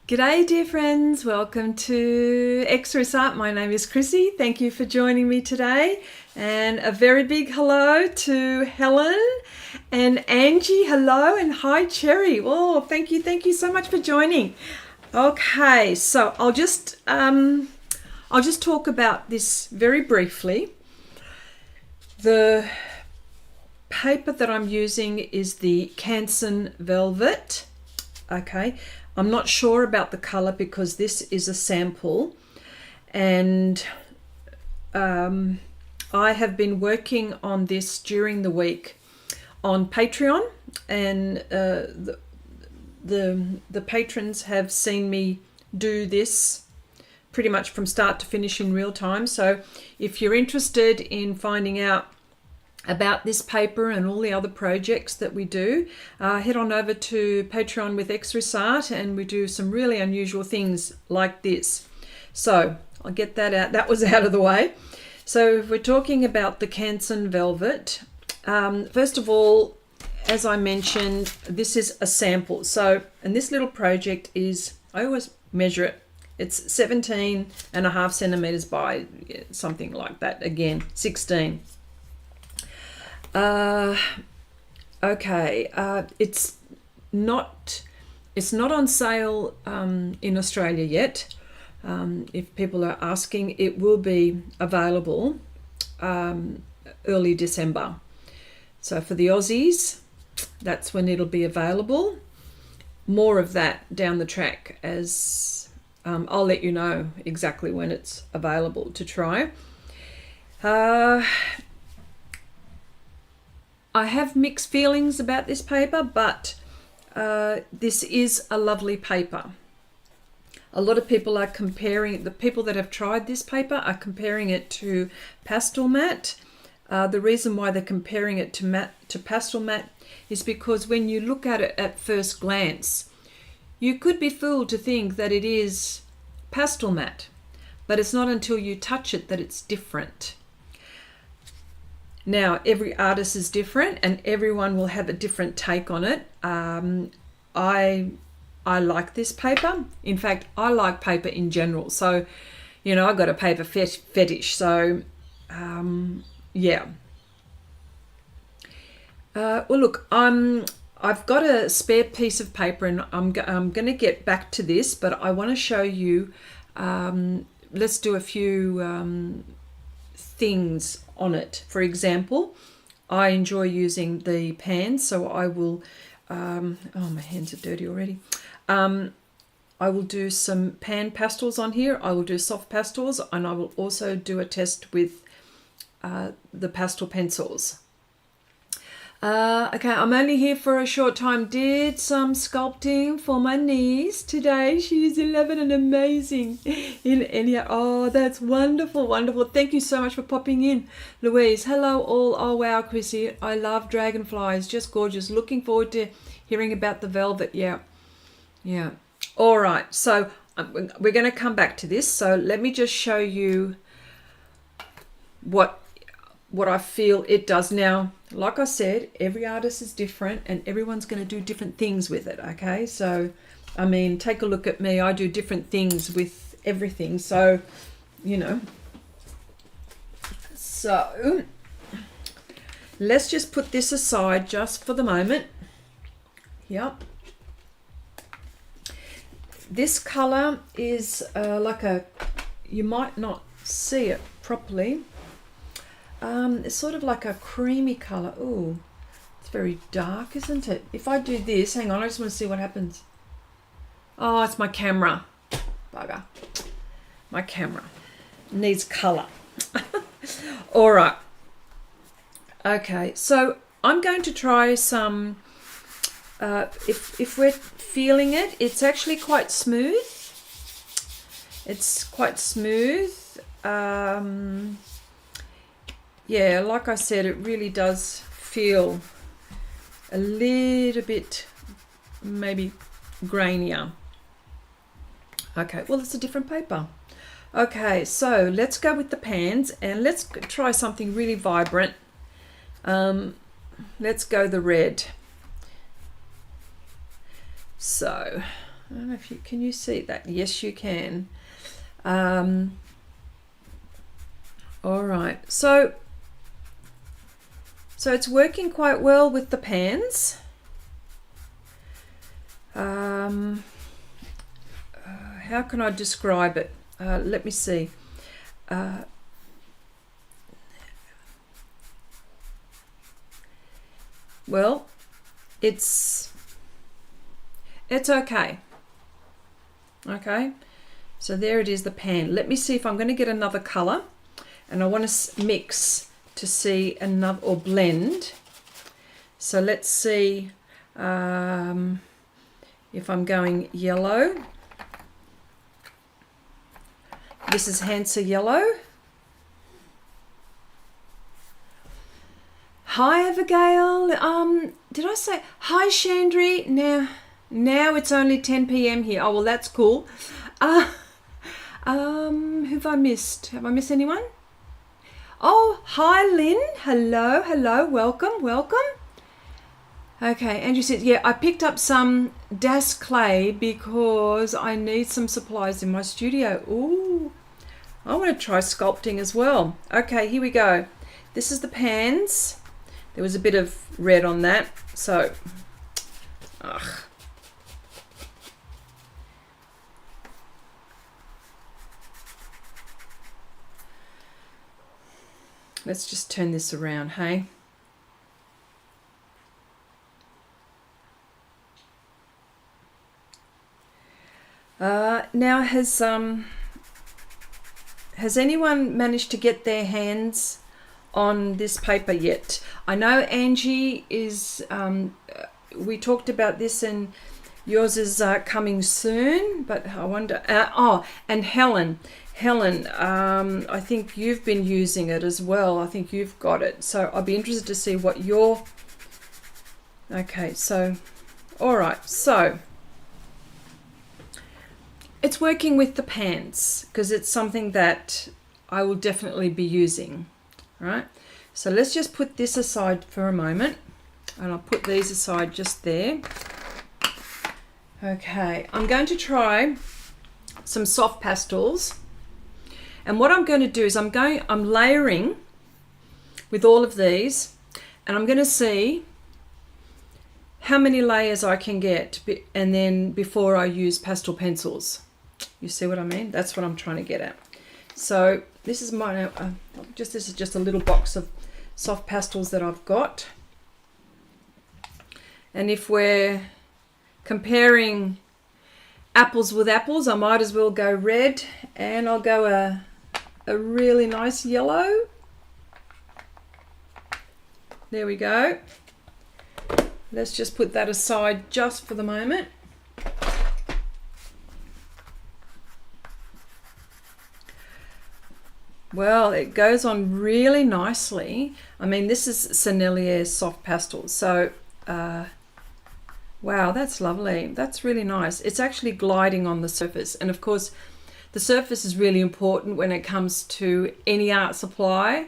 G'day dear friends, welcome to Xrissart. My name is Chrissy. Thank you for joining me today. And a very big hello to Helen and Angie. Hello, and hi Cherry. Oh, thank you so much for joining. Okay, so I'll just talk about this very briefly. The paper that I'm using is the Canson Velvet. Okay, I'm not sure about the color because this is a sample, and I have been working on this during the week on Patreon, and the patrons have seen me do this pretty much from start to finish in real time. So if you're interested in finding out about this paper and all the other projects that we do, head on over to Patreon with Xrissart, and we do some really unusual things like this. So I'll get that out. That was out of the way. So if we're talking about the Canson Velvet, first of all, as I mentioned, this is a sample. So, and this little project is, I always measure it. It's 17.5 centimeters by something like that. Again, 16. It's not on sale in Australia yet. If people are asking, it will be available early December. So for the Aussies, that's when it'll be available. More of that down the track, as I'll let you know exactly when it's available to try. I have mixed feelings about this paper, but this is a lovely paper. A lot of people are comparing, the people that have tried this paper are comparing it to Pastel Matte. The reason why they're comparing it to Pastel Matte is because when you look at it at first glance, you could be fooled to think that it is Pastel Matte, but it's not until you touch it that it's different. Now, every artist is different and everyone will have a different take on it. I like this paper. In fact, I like paper in general. So, you know, I got a paper fetish. So, yeah. Well, look, I've got a spare piece of paper, and I'm going to get back to this, but I want to show you. Let's do a few things on it. For example, I enjoy using the pans, so I will oh, my hands are dirty already. I will do some PanPastels on here. I will do soft pastels, and I will also do a test with the pastel pencils. Okay, I'm only here for a short time. Did some sculpting for my niece today. She is 11 and amazing. Oh, that's wonderful, wonderful. Thank you so much for popping in, Louise. Hello all. Oh wow, Chrissy, I love dragonflies. Just gorgeous. Looking forward to hearing about the velvet. Yeah. All right, so we're going to come back to this. So let me just show you what I feel it does. Now, like I said, every artist is different and everyone's going to do different things with it. Okay, so I mean, take a look at me. I do different things with everything, so you know. So let's just put this aside just for the moment. Yep. This color is like a, you might not see it properly. It's sort of like a creamy color. Oh, it's very dark, isn't it? If I do this, hang on, I just want to see what happens. Oh, it's my camera. Bugger. My camera needs color. All right. Okay, so I'm going to try some, if we're feeling it, it's actually quite smooth. It's quite smooth. Yeah, like I said, it really does feel a little bit maybe grainier. Okay, well, it's a different paper. Okay, so let's go with the pans and let's try something really vibrant. Let's go the red. So I don't know if you can see that. Yes, you can. All right, so it's working quite well with the pans. How can I describe it? Let me see. Well, it's okay. Okay, so there it is, the pan. Let me see if I'm going to get another color, and I want to mix to see another, or blend. So let's see if I'm going yellow. This is Hansa yellow. Hi Abigail. Did I say hi Chandri? Now it's only 10 p.m. here. Oh well, that's cool. Who have I missed? Have I missed anyone? Oh, hi Lynn. Hello. Welcome. Okay, Andrew said, yeah, I picked up some Das clay because I need some supplies in my studio. Ooh, I want to try sculpting as well. Okay, here we go. This is the pans. There was a bit of red on that, so let's just turn this around, hey? Now has anyone managed to get their hands on this paper yet? I know Angie is, we talked about this and yours is coming soon, but I wonder, and Helen, I think you've been using it as well. I think you've got it. So I'll be interested to see what your, okay, so, all right, so it's working with the pans because it's something that I will definitely be using, right? So let's just put this aside for a moment, and I'll put these aside just there. Okay, I'm going to try some soft pastels, and what I'm going to do is I'm layering with all of these, and I'm going to see how many layers I can get, and then before I use pastel pencils. You see what I mean? That's what I'm trying to get at. So this is my this is just a little box of soft pastels that I've got, and if we're comparing apples with apples, I might as well go red, and I'll go a really nice yellow. There we go. Let's just put that aside just for the moment. Well, it goes on really nicely. I mean, this is Sennelier's soft pastels. So, wow, that's lovely. That's really nice. It's actually gliding on the surface. And of course, the surface is really important when it comes to any art supply,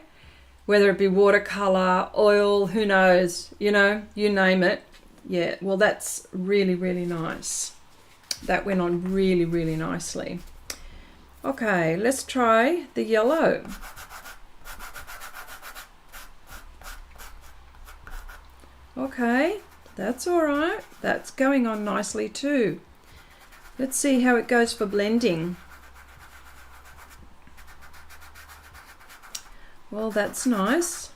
whether it be watercolor, oil, who knows, you know, you name it. Yeah, well, that's really, really nice. That went on really, really nicely. Okay, let's try the yellow. Okay, that's all right. That's going on nicely too. Let's see how it goes for blending. Well, that's nice.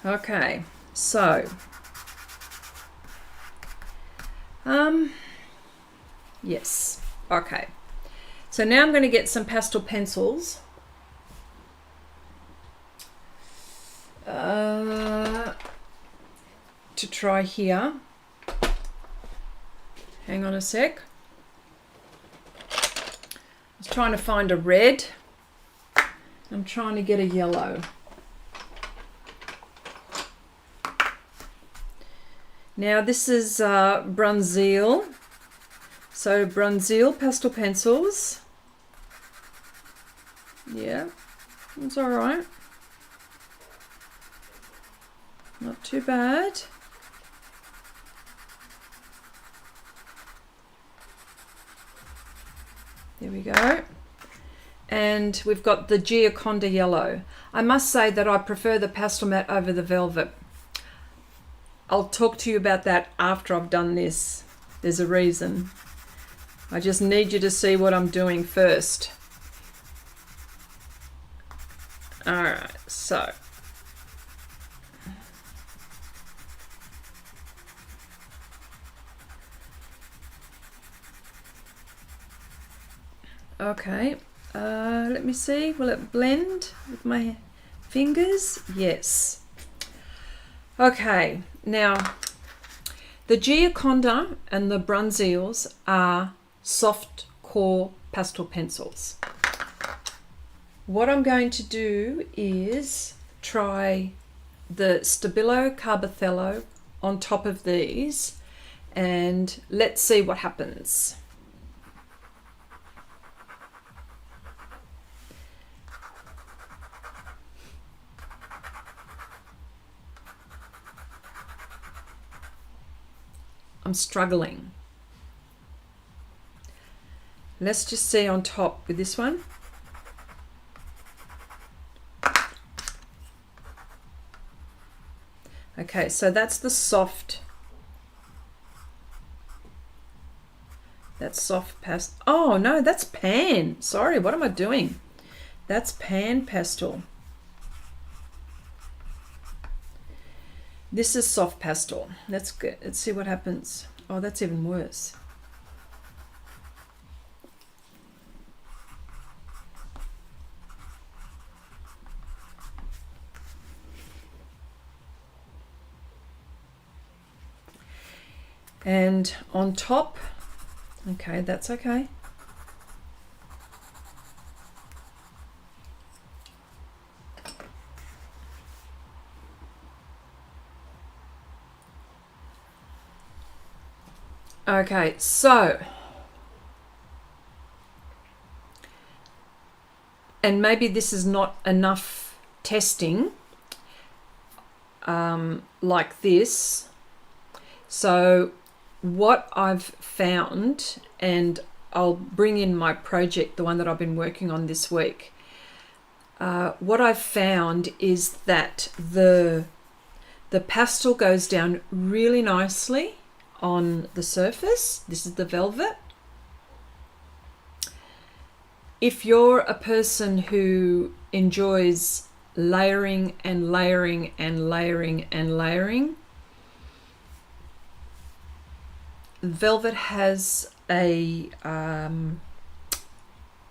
Okay, so yes, okay, so now I'm going to get some pastel pencils to try here. Hang on a sec. I was trying to find a red. I'm trying to get a yellow. Now this is Bruynzeel. So Bruynzeel pastel pencils. Yeah, it's all right. Not too bad. There we go. And we've got the Gioconda yellow. I must say that I prefer the pastel matte over the velvet. I'll talk to you about that after I've done this. There's a reason. I just need you to see what I'm doing first. All right, so. Okay, let me see. Will it blend with my fingers? Yes. Okay, now the Gioconda and the Bruynzeels are soft core pastel pencils. What I'm going to do is try the Stabilo Carbothello on top of these, and let's see what happens. I'm struggling. Let's just see on top with this one. Okay, so that's the soft. That's soft pastel. Oh no, that's pan. Sorry, what am I doing? That's PanPastels. This is soft pastel. That's good. Let's see what happens. Oh, that's even worse. And on top, okay, that's okay. Okay, so, and maybe this is not enough testing like this. So what I've found, and I'll bring in my project, the one that I've been working on this week. What I've found is that the pastel goes down really nicely on the surface. This is the velvet. If you're a person who enjoys layering and layering and layering and layering, velvet has a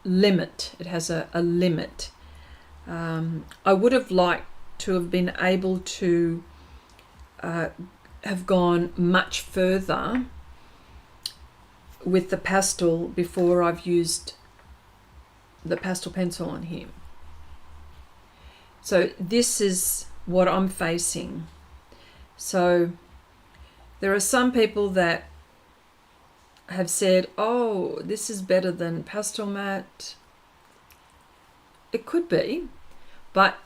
limit. It has a limit. I would have liked to have been able to have gone much further with the pastel before I've used the pastel pencil on here. So this is what I'm facing. So there are some people that have said, oh, this is better than pastel matte. It could be, but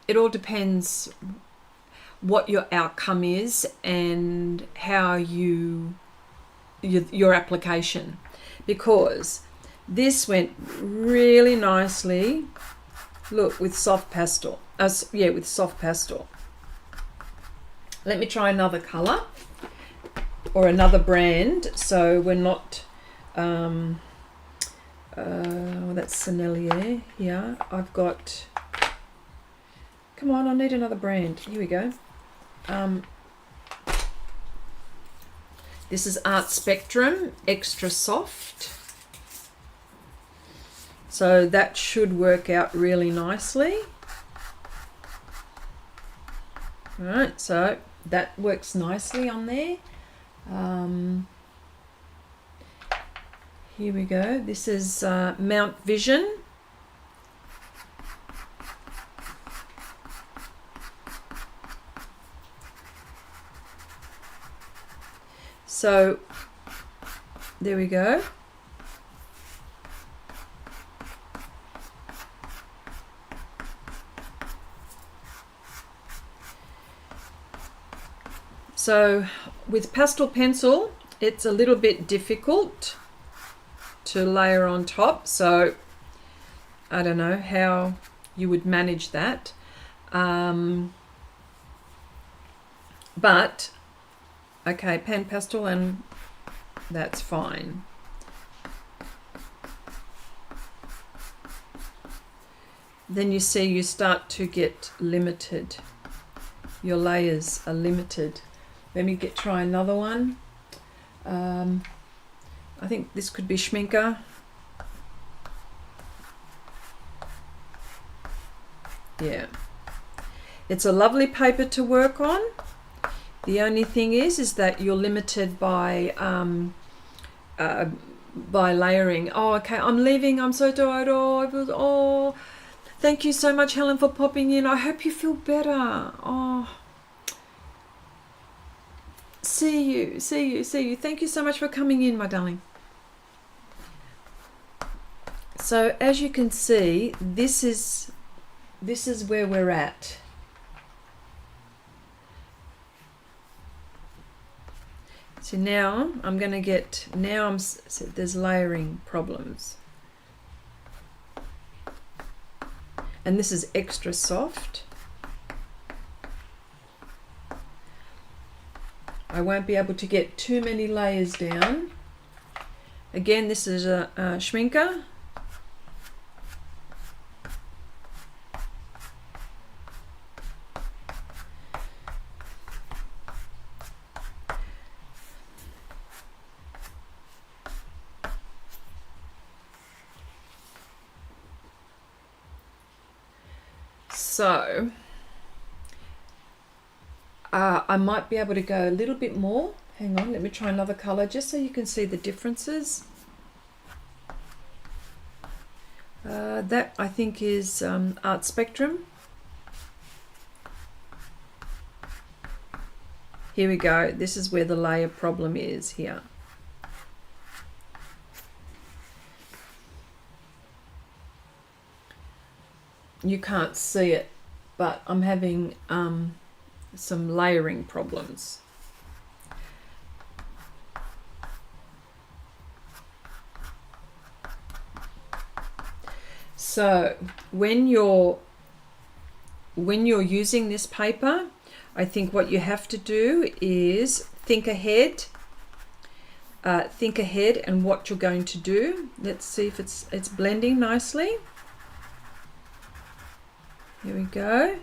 it all depends what your outcome is and how your application, because this went really nicely, look, with soft pastel. With soft pastel. Let me try another color or another brand, so we're not that's Sennelier. Yeah, I've got, come on, I need another brand. Here we go. This is Art Spectrum Extra Soft. So that should work out really nicely. All right, so that works nicely on there. Here we go. This is Mount Vision. So there we go. So with pastel pencil, it's a little bit difficult to layer on top. So I don't know how you would manage that. But okay, PanPastel, and that's fine. Then you see you start to get limited. Your layers are limited. Let me try another one. I think this could be Schminker. Yeah. It's a lovely paper to work on. The only thing is that you're limited by layering. Oh, okay, I'm leaving. I'm so tired. Oh, thank you so much, Helen, for popping in. I hope you feel better. Oh, see you. Thank you so much for coming in, my darling. So as you can see, this is where we're at. So now I'm going to get, so there's layering problems. And this is extra soft. I won't be able to get too many layers down. Again, this is a Schminker. So I might be able to go a little bit more. Hang on, let me try another color just so you can see the differences. That I think is Art Spectrum. Here we go. This is where the layer problem is here. You can't see it, but I'm having some layering problems. So when you're using this paper, I think what you have to do is think ahead and what you're going to do. Let's see if it's blending nicely. Here we go.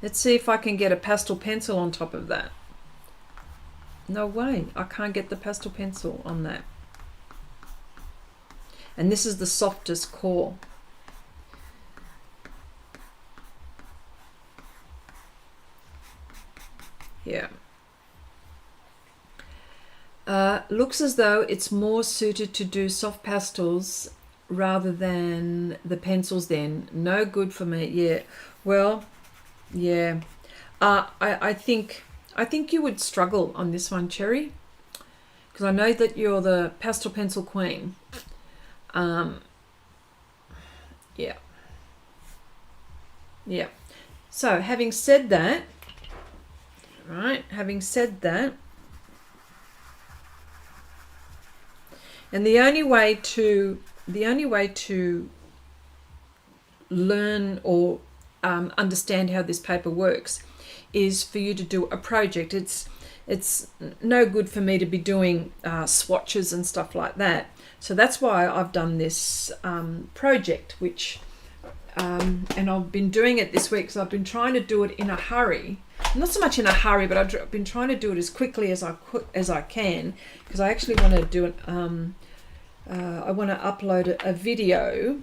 Let's see if I can get a pastel pencil on top of that. No way, I can't get the pastel pencil on that. And this is the softest core. Yeah. Looks as though it's more suited to do soft pastels rather than the pencils then. No good for me. Yeah. Well, yeah. I think you would struggle on this one, Cherry, because I know that you're the pastel pencil queen. Yeah. Yeah. So having said that, and the only way to learn or understand how this paper works is for you to do a project. It's no good for me to be doing swatches and stuff like that. So that's why I've done this project, which and I've been doing it this week because I've been trying to do it in a hurry. Not so much in a hurry, but I've been trying to do it as quickly as I can, because I actually want to do it. I want to upload a video,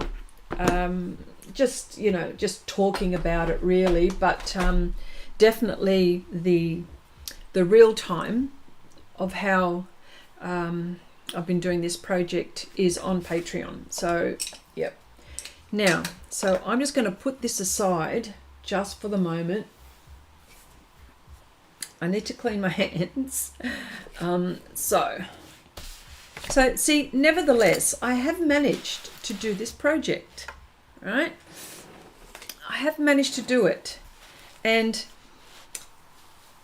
just talking about it really, but definitely the real time of how I've been doing this project is on Patreon. So yep. Now, so I'm just going to put this aside just for the moment. I need to clean my hands. So see, nevertheless, I have managed to do this project, right? I have managed to do it. And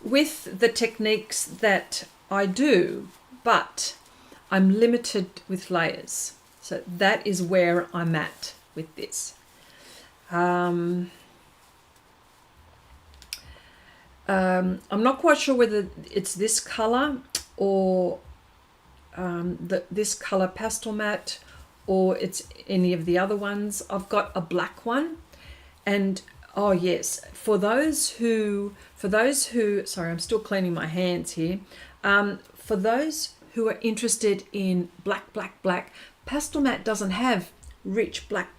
with the techniques that I do, but I'm limited with layers. So that is where I'm at with this. I'm not quite sure whether it's this color or this color pastel matte, or it's any of the other ones. I've got a black one, and oh yes, for those who sorry, I'm still cleaning my hands here. For those who are interested in black, pastel matte doesn't have rich black,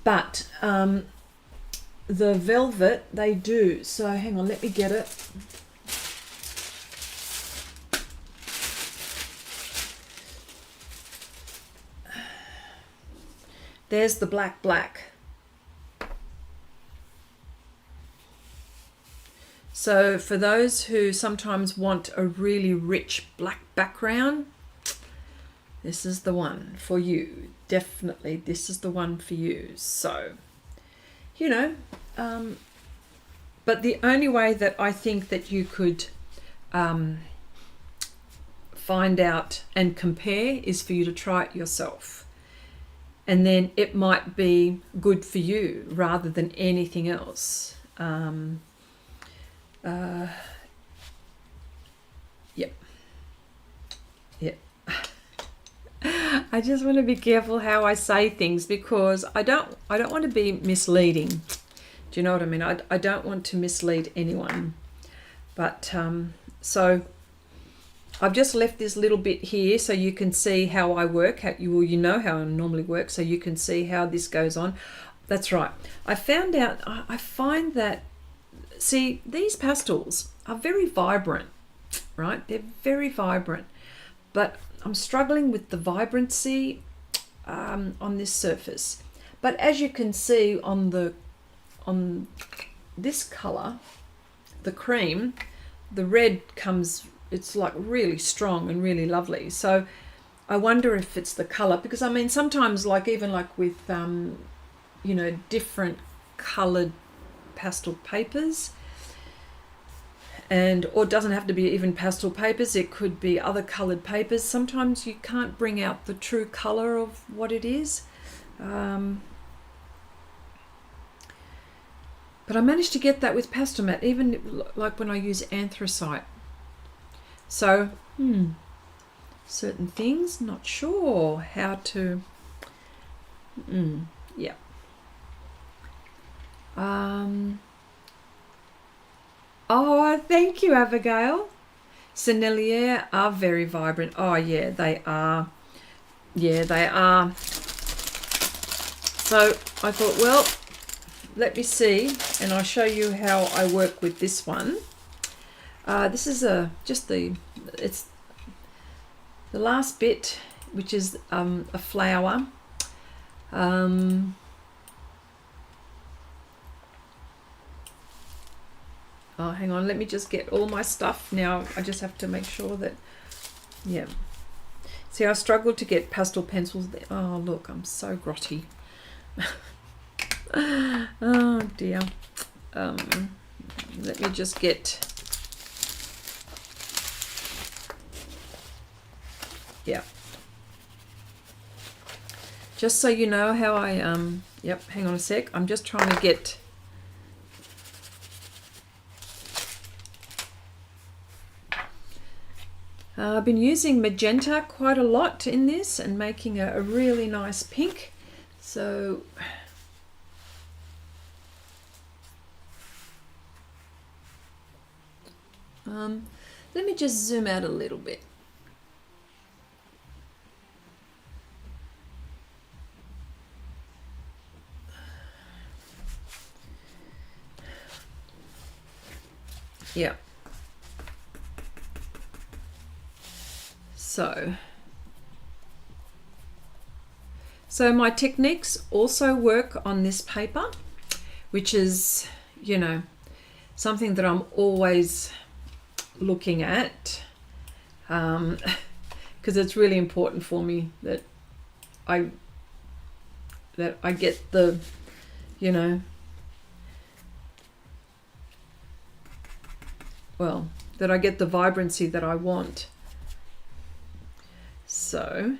but the velvet they do. So hang on, let me get it. There's the black. So for those who sometimes want a really rich black background, this is the one for you. Definitely, this is the one for you. So, you know, but the only way that I think that you could find out and compare is for you to try it yourself. And then it might be good for you rather than anything else. Yep. I just want to be careful how I say things, because I don't want to be misleading. Do you know what I mean? I don't want to mislead anyone. But so I've just left this little bit here so you can see how I work. You know how I normally work, so you can see how this goes on. That's right. I find that, see, these pastels are very vibrant, right? They're very vibrant, but I'm struggling with the vibrancy on this surface. But as you can see on this color, the cream, the red comes, it's like really strong and really lovely. So I wonder if it's the color, because I mean, sometimes like even like with, you know, different colored pastel papers, or it doesn't have to be even pastel papers, it could be other colored papers. Sometimes you can't bring out the true color of what it is. But I managed to get that with pastel matte, even like when I use anthracite. So, certain things, not sure how to, yeah. Oh, thank you, Abigail. Sennelier are very vibrant. Oh, yeah, they are. Yeah, they are. So I thought, well, let me see, and I'll show you how I work with this one. This is it's the last bit, which is a flower. Oh, hang on, let me just get all my stuff now. I just have to make sure that, yeah. See, I struggled to get pastel pencils there. Oh, look, I'm so grotty. Oh, dear. Let me just get, yeah. Just so you know how I, yep, hang on a sec. I'm just trying to get, I've been using magenta quite a lot in this and making a really nice pink. So let me just zoom out a little bit. Yeah. So my techniques also work on this paper, which is, you know, something that I'm always looking at, because it's really important for me that I get the, you know, well, that I get the vibrancy that I want. So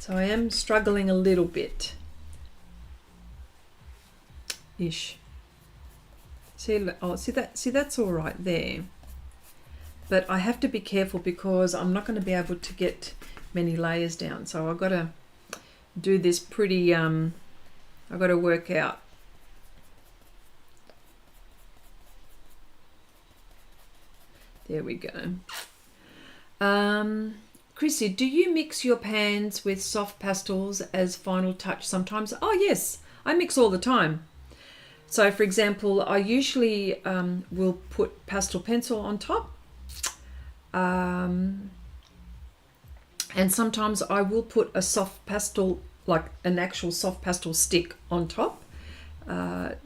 I am struggling a little bit ish. See that's all right there, but I have to be careful because I'm not going to be able to get many layers down, so I've got to do this pretty I've got to work out. There we go. Chrissy, do you mix your pans with soft pastels as final touch sometimes? Oh yes, I mix all the time. So for example, I usually will put pastel pencil on top, and sometimes I will put a soft pastel, like an actual soft pastel stick on top, and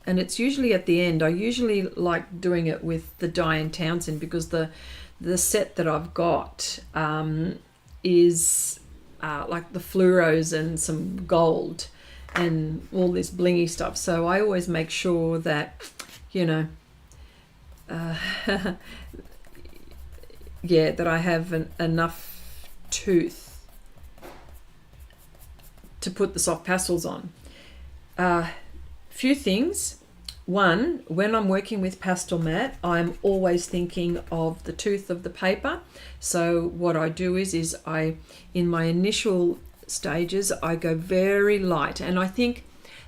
it's usually at the end. I usually like doing it with the Diane Townsend because the set that I've got is like the fluoros and some gold and all this blingy stuff. So I always make sure that, you know, yeah, that I have enough tooth to put the soft pastels on. Few things. One, when I'm working with pastel mat, I'm always thinking of the tooth of the paper. So what I do is I, in my initial stages, I go very light, and I think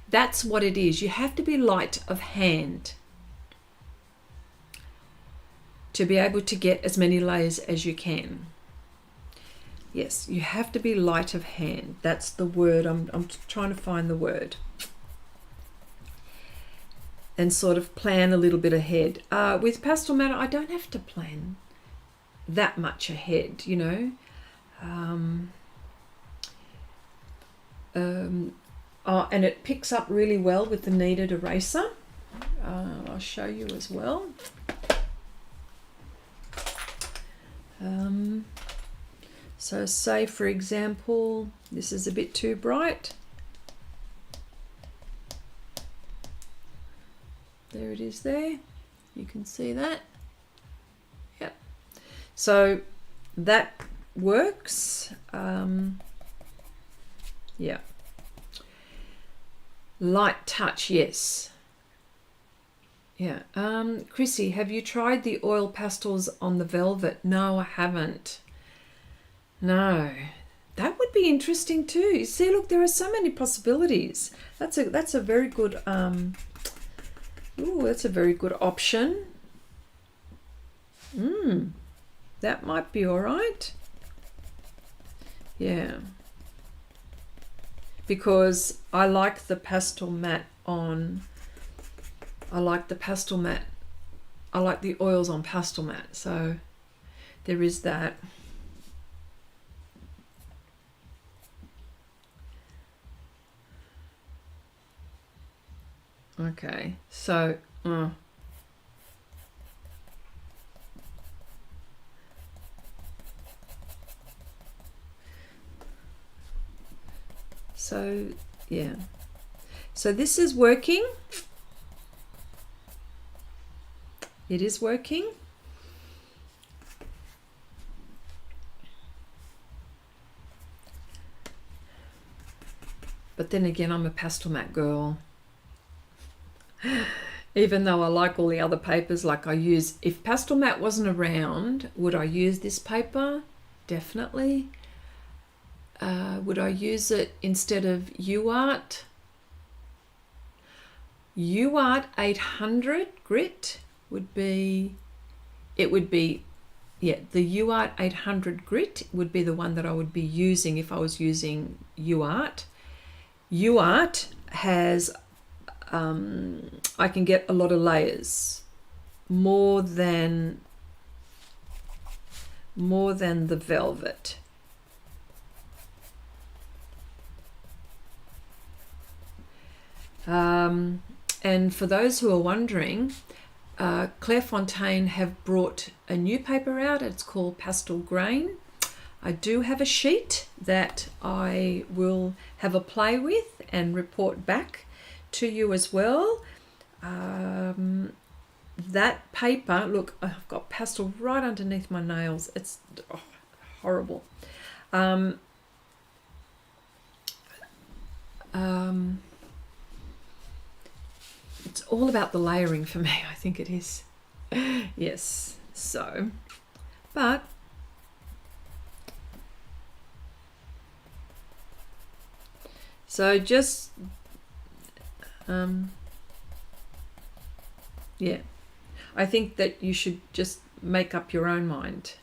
that's what it is. You have to be light of hand to be able to get as many layers as you can. Yes, you have to be light of hand. That's the word. I'm trying to find the word. And sort of plan a little bit ahead. With pastel matter, I don't have to plan that much ahead, you know. And it picks up really well with the kneaded eraser. I'll show you as well. So say for example, this is a bit too bright. There it is there. You can see that. Yep. So that works. Yeah. Light touch, yes. Yeah. Chrissy, have you tried the oil pastels on the velvet? No, I haven't. No. That would be interesting too. You see, look, there are so many possibilities. That's a very good ooh, that's a very good option. That might be all right. Yeah. Because I like the pastel matte on, I like the pastel matte, I like the oils on pastel matte. So there is that. Okay, so yeah, so this is working. It is working. But then again, I'm a pastel matte girl. Even though I like all the other papers, like I use, if pastel matte wasn't around, would I use this paper? Definitely. Would I use it instead of UArt? UArt 800 grit would be, it would be, yeah, the UArt 800 grit would be the one that I would be using if I was using UArt. UArt has I can get a lot of layers, more than the velvet. And for those who are wondering, Clairefontaine have brought a new paper out. It's called Pastel Grain. I do have a sheet that I will have a play with and report back to you as well. That paper, look, I've got pastel right underneath my nails. It's horrible. It's all about the layering for me, I think it is. Yes, so, but so just yeah, I think that you should just make up your own mind.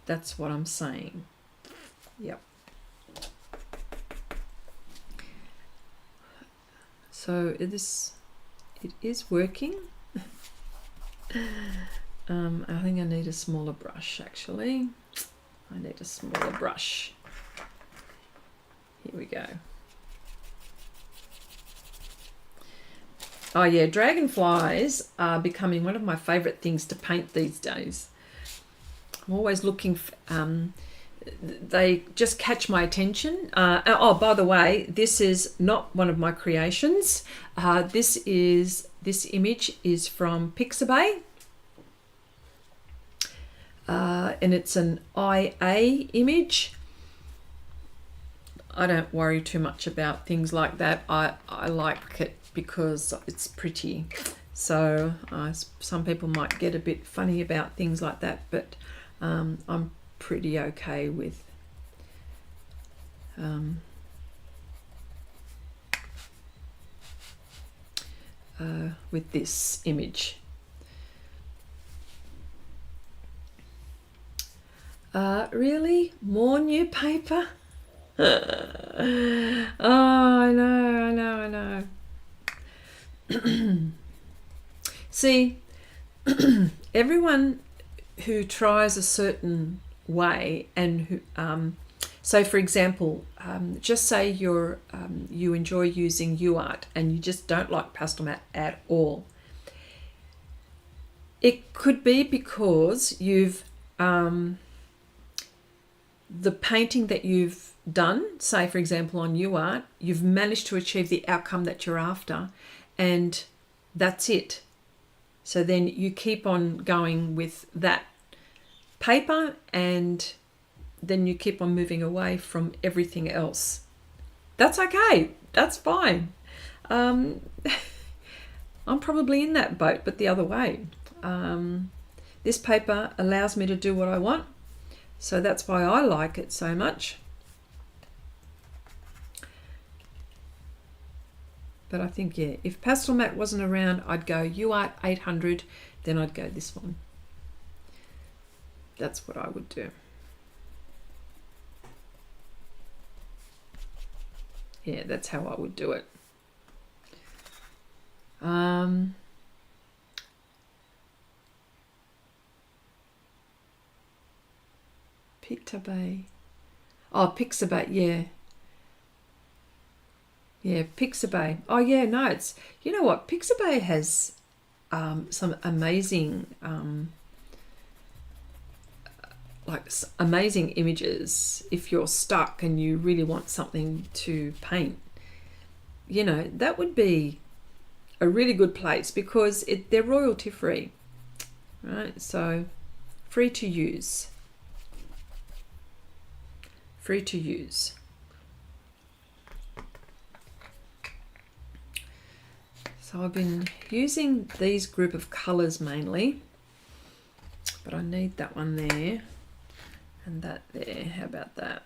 That's what I'm saying. Yep. So it is working. I think I need a smaller brush actually. I need a smaller brush. Here we go. Oh yeah, dragonflies are becoming one of my favourite things to paint these days. I'm always looking for, they just catch my attention. Oh, by the way, this is not one of my creations. This image is from Pixabay. And it's an IA image. I don't worry too much about things like that. I like it because it's pretty. So some people might get a bit funny about things like that, but I'm pretty okay with this image. Really? More new paper? Oh, I know. See, everyone who tries a certain way and who, so for example, just say you enjoy using UArt and you just don't like pastel matte at all. It could be because you've the painting that you've done, say for example on UArt, you've managed to achieve the outcome that you're after, and that's it. So then you keep on going with that paper, and then you keep on moving away from everything else. That's okay. That's fine. I'm probably in that boat, but the other way. This paper allows me to do what I want, so that's why I like it so much. But I think, yeah, if pastel matte wasn't around, I'd go UArt 800, then I'd go this one. That's what I would do. Yeah, that's how I would do it. Pixabay. Oh, Pixabay, yeah. Yeah, Pixabay. Oh, yeah, no, it's, you know what? Pixabay has some amazing, amazing images. If you're stuck and you really want something to paint, you know, that would be a really good place because they're royalty free, right? So free to use. Free to use. So I've been using these group of colours mainly, but I need that one there and that there. How about that?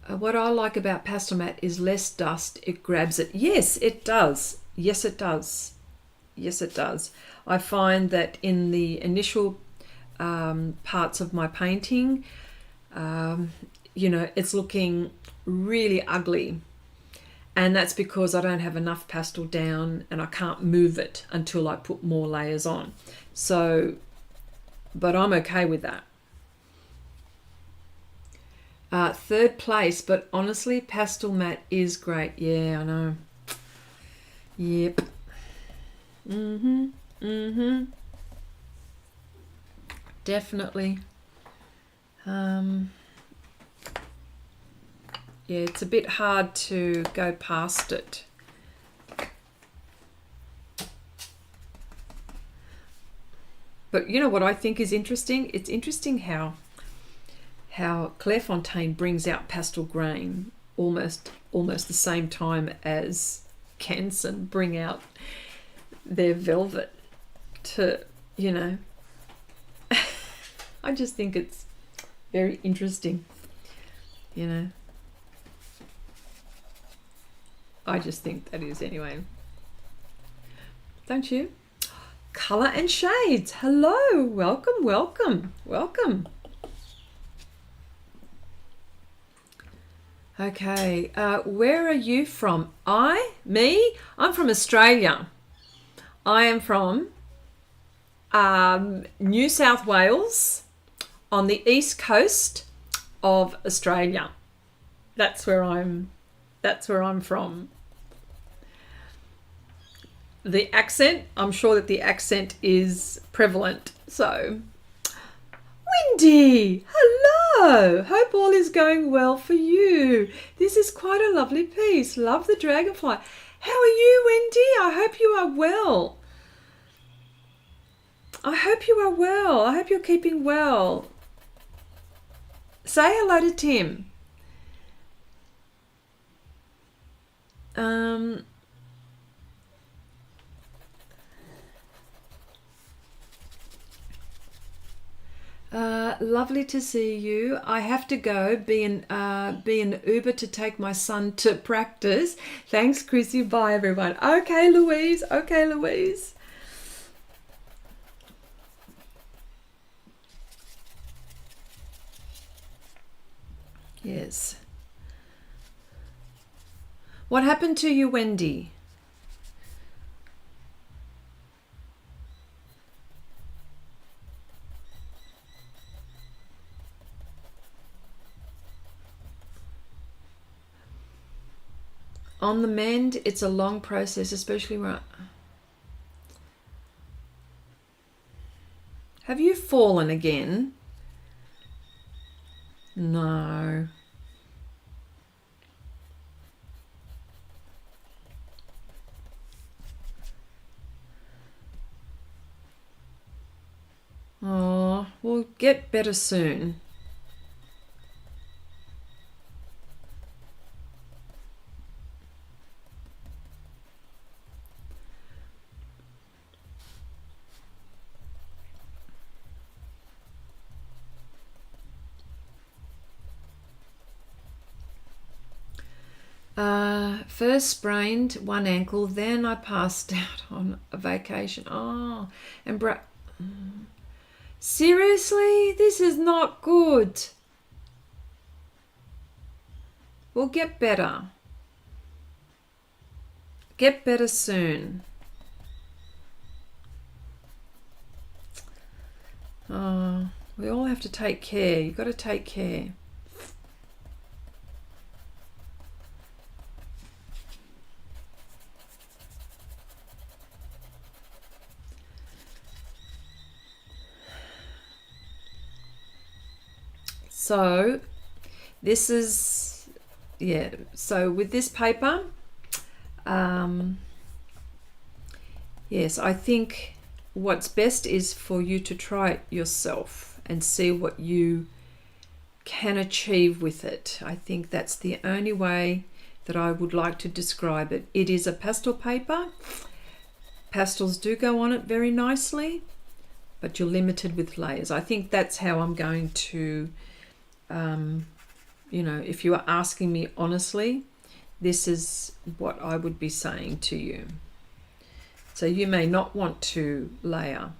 What I like about pastel matte is less dust. It grabs it. Yes, it does. Yes, it does. Yes, it does. I find that in the initial parts of my painting, you know, it's looking really ugly. And that's because I don't have enough pastel down and I can't move it until I put more layers on. So, but I'm okay with that. Third place, but honestly, Pastel Matte is great. Yeah, I know. Yep. Definitely. Yeah, it's a bit hard to go past it. But you know what I think is interesting? It's interesting how Clairefontaine brings out pastel grain almost the same time as Canson bring out their velvet to, you know. I just think it's very interesting, you know. I just think that is anyway. Don't you? Colour and shades. Hello. Welcome, welcome, welcome. Okay. Where are you from? I'm from Australia. I am from New South Wales on the east coast of Australia. That's where I'm from. The accent, I'm sure that the accent is prevalent. So, Wendy, hello. Hope all is going well for you. This is quite a lovely piece. Love the Dragonfly. How are you, Wendy? I hope you are well. I hope you are well. I hope you're keeping well. Say hello to Tim. Lovely to see you. I have to go be an Uber to take my son to practice. Thanks, Chrissy. Bye, everyone. Okay, Louise. Okay, Louise. Yes. What happened to you, Wendy? On the mend, it's a long process, especially when... Have you fallen again? No. Oh, we'll get better soon. First sprained one ankle, then I passed out on a vacation. Oh, and seriously, this is not good. We'll get better. Get better soon. Oh, we all have to take care. You've got to take care. So this is, yeah, so with this paper, yes, I think what's best is for you to try it yourself and see what you can achieve with it. I think that's the only way that I would like to describe it. It is a pastel paper. Pastels do go on it very nicely, but you're limited with layers. I think that's how I'm going to, you know, if you are asking me honestly, this is what I would be saying to you. So you may not want to layer.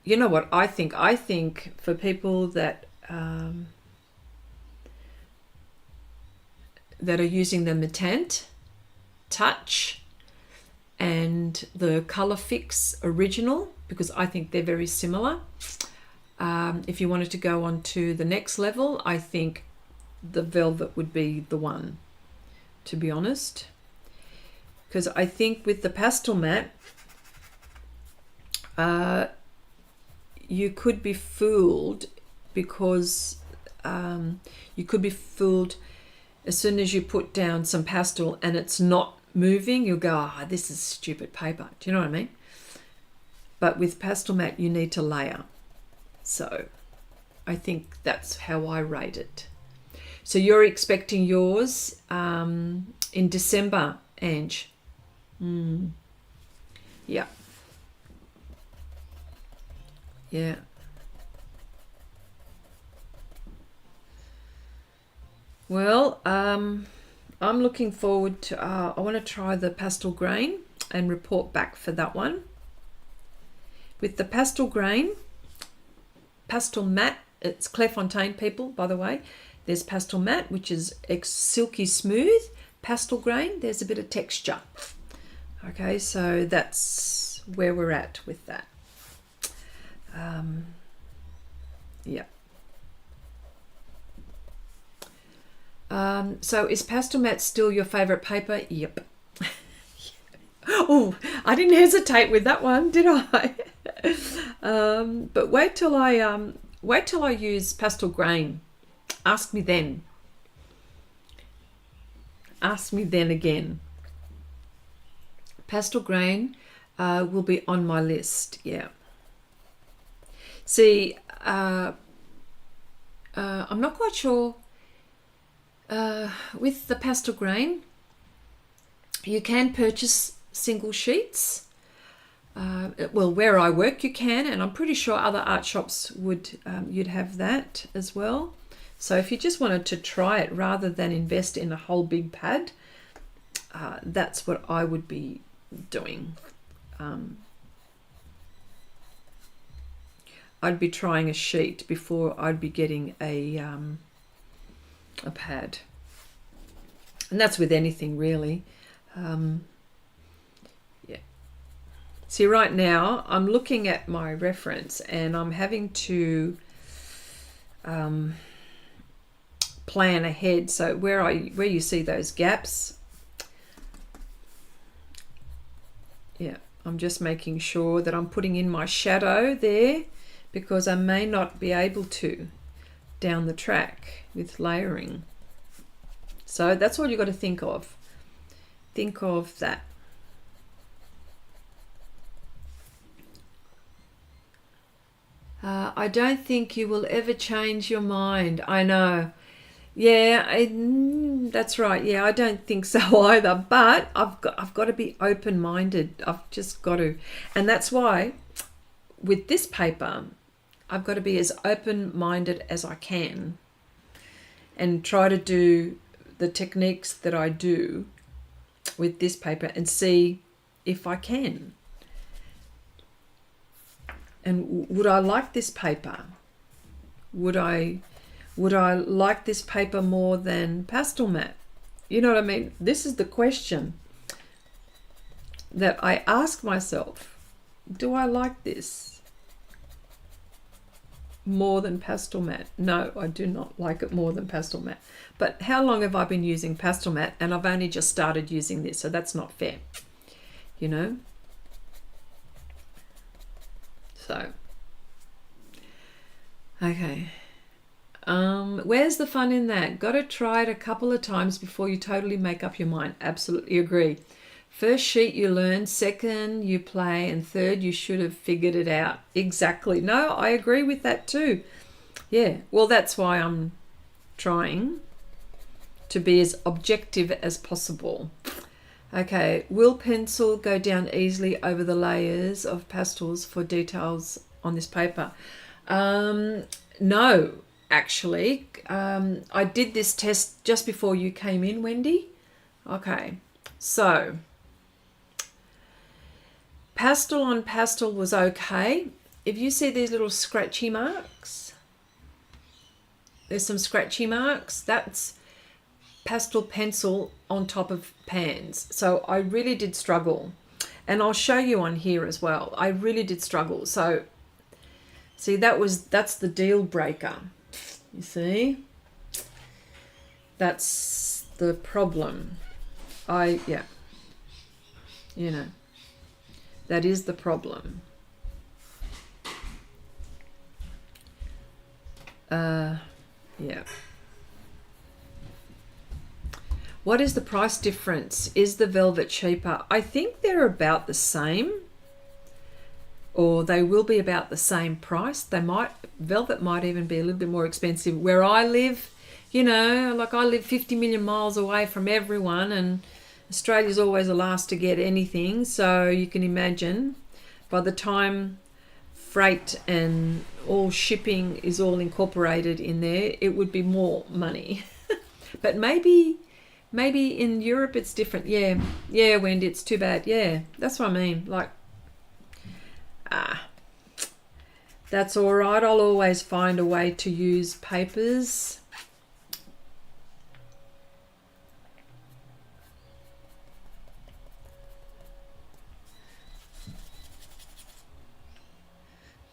You know what I think? I think for people that that are using the Matant Touch and the Color Fix Original, because I think they're very similar. if you wanted to go on to the next level, I think the velvet would be the one, to be honest. Because I think with the pastel matte, you could be fooled, because you could be fooled as soon as you put down some pastel and it's not moving. You'll go, ah, this is stupid paper. Do you know what I mean? But with pastel matte, you need to layer. So I think that's how I rate it. So you're expecting yours in December, Ange? Yeah. Yeah. Well, I'm looking forward to, I want to try the pastel grain and report back for that one. With the pastel grain, pastel matte, it's Clairefontaine, people, by the way. There's pastel matte, which is silky smooth. Pastel grain, there's a bit of texture. Okay, so that's where we're at with that. Yeah. So is pastel matte still your favorite paper? Yep. Oh, I didn't hesitate with that one, did I? But wait till I use pastel grain. Ask me then. Ask me then again. Pastel grain will be on my list. Yeah. See, I'm not quite sure. With the pastel grain, you can purchase single sheets. Well, where I work you can, and I'm pretty sure other art shops would, you'd have that as well. So if you just wanted to try it rather than invest in a whole big pad, that's what I would be doing. I'd be trying a sheet before I'd be getting a pad. And that's with anything really. Yeah. See, right now I'm looking at my reference and I'm having to plan ahead. So where you see those gaps, yeah, I'm just making sure that I'm putting in my shadow there, because I may not be able to down the track with layering. So that's all you've got to think of. Think of that. I don't think you will ever change your mind. I know. Yeah, that's right. Yeah, I don't think so either. But I've got to be open-minded. I've just got to. And that's why with this paper, I've got to be as open-minded as I can and try to do the techniques that I do with this paper and see if I can. And would I like this paper? Would I like this paper more than pastel matte? You know what I mean? This is the question that I ask myself. Do I like this more than pastel matte? No, I do not like it more than pastel matte. But how long have I been using pastel matte? And I've only just started using this, so that's not fair, you know? So, okay. Where's the fun in that? Got to try it a couple of times before you totally make up your mind. Absolutely agree. First sheet you learn, second you play, and third you should have figured it out. Exactly. No, I agree with that too. Yeah, well, that's why I'm trying to be as objective as possible. Okay, will pencil go down easily over the layers of pastels for details on this paper? No, actually. I did this test just before you came in, Wendy. Okay, so pastel on pastel was okay. If you see these little scratchy marks, there's some scratchy marks, that's pastel pencil on top of pans. So I really did struggle, and I'll show you on here as well. I really did struggle. So See, that's the deal breaker. You see? That's the problem. Yeah. You know. That is the problem. Yeah. What is the price difference? Is the velvet cheaper? I think they're about the same, or they will be about the same price. Velvet might even be a little bit more expensive. Where I live, you know, like I live 50 million miles away from everyone, and Australia's always the last to get anything. So you can imagine by the time freight and all shipping is all incorporated in there, it would be more money. But maybe in Europe it's different. Yeah, Wendy, it's too bad. Yeah, that's what I mean. Like, that's all right. I'll always find a way to use papers.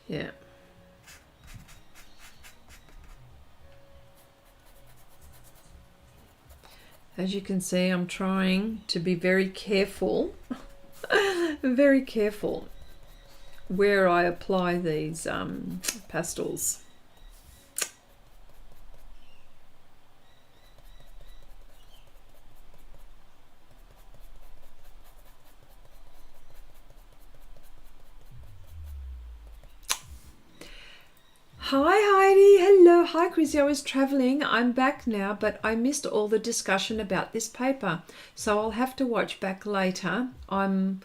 Yeah. As you can see, I'm trying to be very careful, very careful where I apply these pastels. Hi Heidi, hello, hi Chrissy, I was traveling, I'm back now, but I missed all the discussion about this paper, so I'll have to watch back later. I'm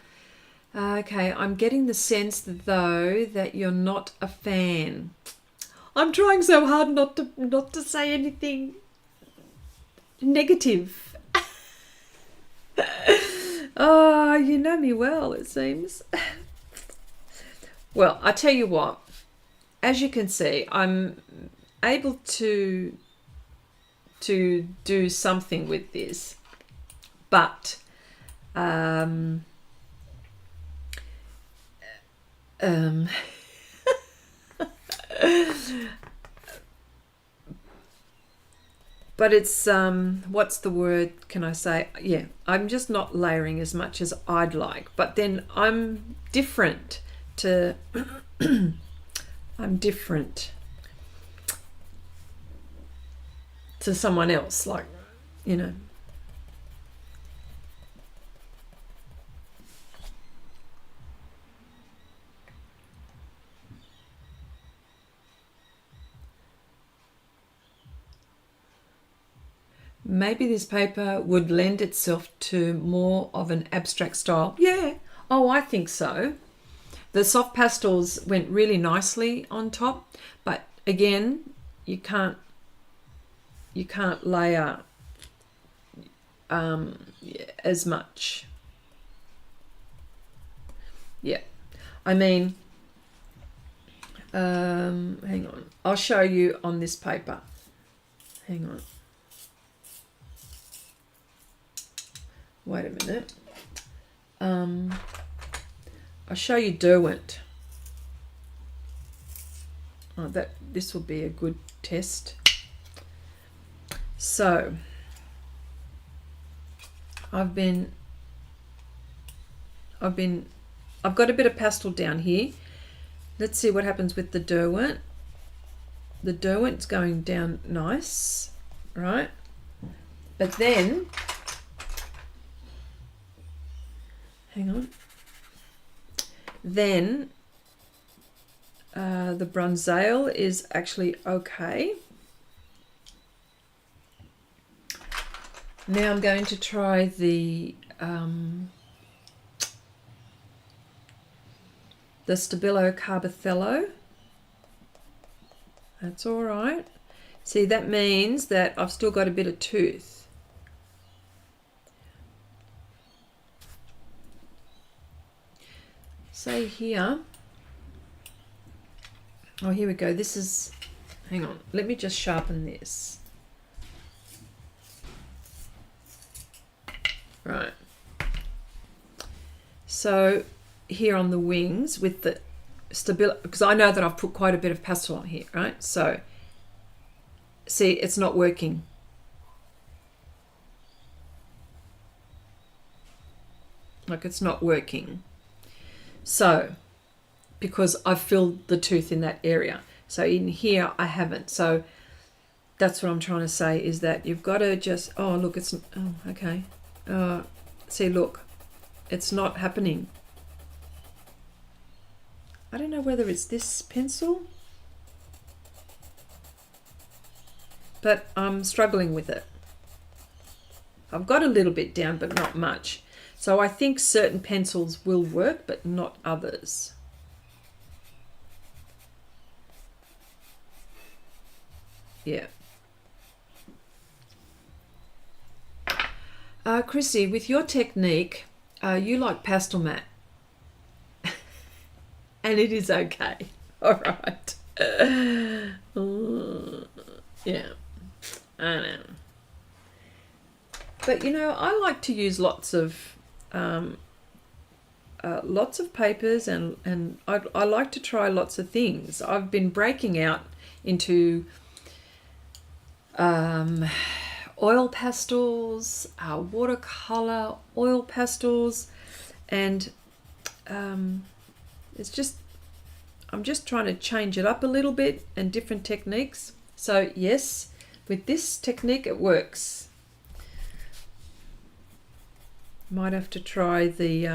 getting the sense though that you're not a fan. I'm trying so hard not to say anything negative. Oh, you know me well, it seems. Well, I tell you what. As you can see, I'm able to do something with this, but but it's what's the word can I say? Yeah, I'm just not layering as much as I'd like, but then I'm different to I'm different to someone else, like, you know. Maybe this paper would lend itself to more of an abstract style. Yeah, oh, I think so. The soft pastels went really nicely on top, but again, you can't layer as much. Yeah, I mean, hang on. I'll show you on this paper. Hang on. Wait a minute. I'll show you Derwent. Oh, this will be a good test. So I've got a bit of pastel down here. Let's see what happens with the Derwent. The Derwent's going down nice, right? But then, hang on. Then the Bruynzeel is actually okay. Now I'm going to try the Stabilo Carbothello. That's all right. See, that means that I've still got a bit of tooth. Say here. Oh, here we go. This is, hang on, let me just sharpen this. Right. So here on the wings with the Stabilo, because I know that I've put quite a bit of pastel on here, right? So see, it's not working. Like, it's not working. So because I've filled the tooth in that area. So in here I haven't. So that's what I'm trying to say, is that you've got to just, oh look, it's, oh okay. See, look, it's not happening. I don't know whether it's this pencil, but I'm struggling with it. I've got a little bit down, but not much. So I think certain pencils will work, but not others. Yeah. Chrissy, with your technique, you like pastel matte. And it is okay. All right. Yeah. I know. But, you know, I like to use lots of papers, and I like to try lots of things. I've been breaking out into oil pastels, watercolor oil pastels, and it's just, I'm just trying to change it up a little bit and different techniques. So yes, with this technique it works. Might have to try the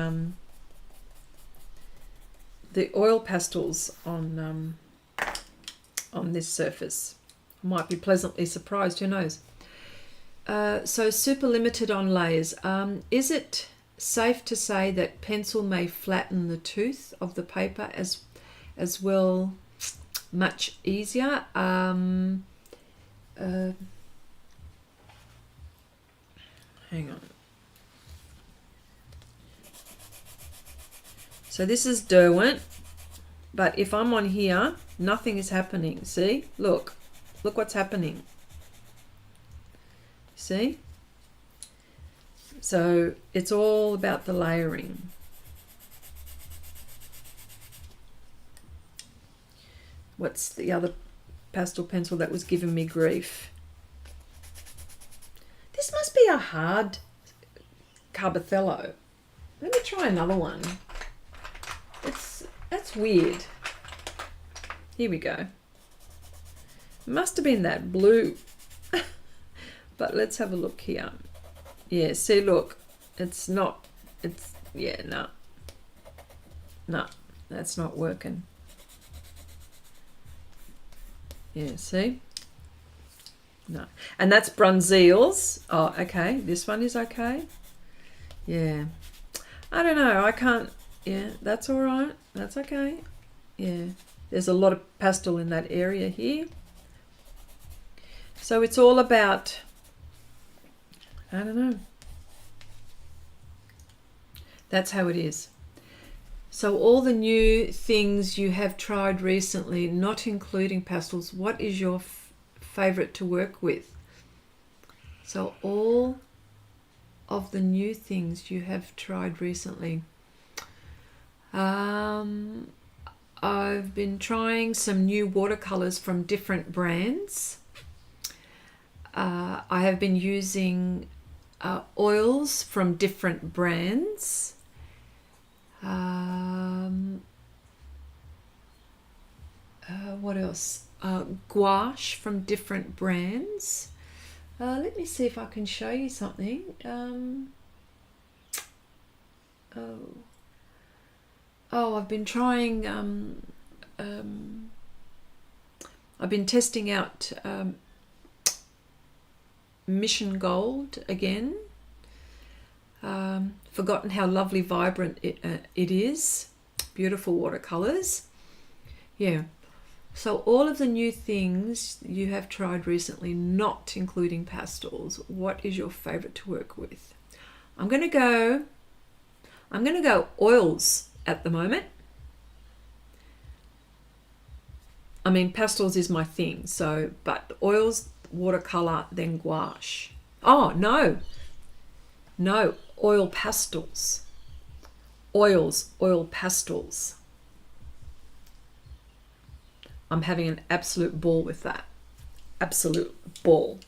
oil pastels on this surface. Might be pleasantly surprised, who knows. So super limited on layers. Is it safe to say that pencil may flatten the tooth of the paper as well, much easier? Hang on. So this is Derwent, but if I'm on here, nothing is happening. See, look what's happening. See? So it's all about the layering. What's the other pastel pencil that was giving me grief? This must be a hard Carbothello. Let me try another one. That's weird. Here we go. Must have been that blue. But let's have a look here. Yeah, see, look, it's not, it's, yeah, no, that's not working. Yeah, see? No. And that's Bruynzeel's. Oh, okay. This one is okay. Yeah. I don't know. I can't, yeah, that's all right. That's okay. Yeah. There's a lot of pastel in that area here. So it's all about, I don't know. That's how it is. So all the new things you have tried recently, not including pastels, what is your favorite to work with? So all of the new things you have tried recently. I've been trying some new watercolors from different brands. I have been using oils from different brands. What else? Gouache from different brands. Let me see if I can show you something. I've been trying, I've been testing out Mission Gold again. Forgotten how lovely, vibrant it is. Beautiful watercolors. Yeah. So all of the new things you have tried recently, not including pastels, what is your favorite to work with? I'm going to go oils at the moment. I mean, pastels is my thing, so, but oils, watercolor, then gouache. Oh, no, oil pastels. Oil pastels. I'm having an absolute ball with that. Absolute ball.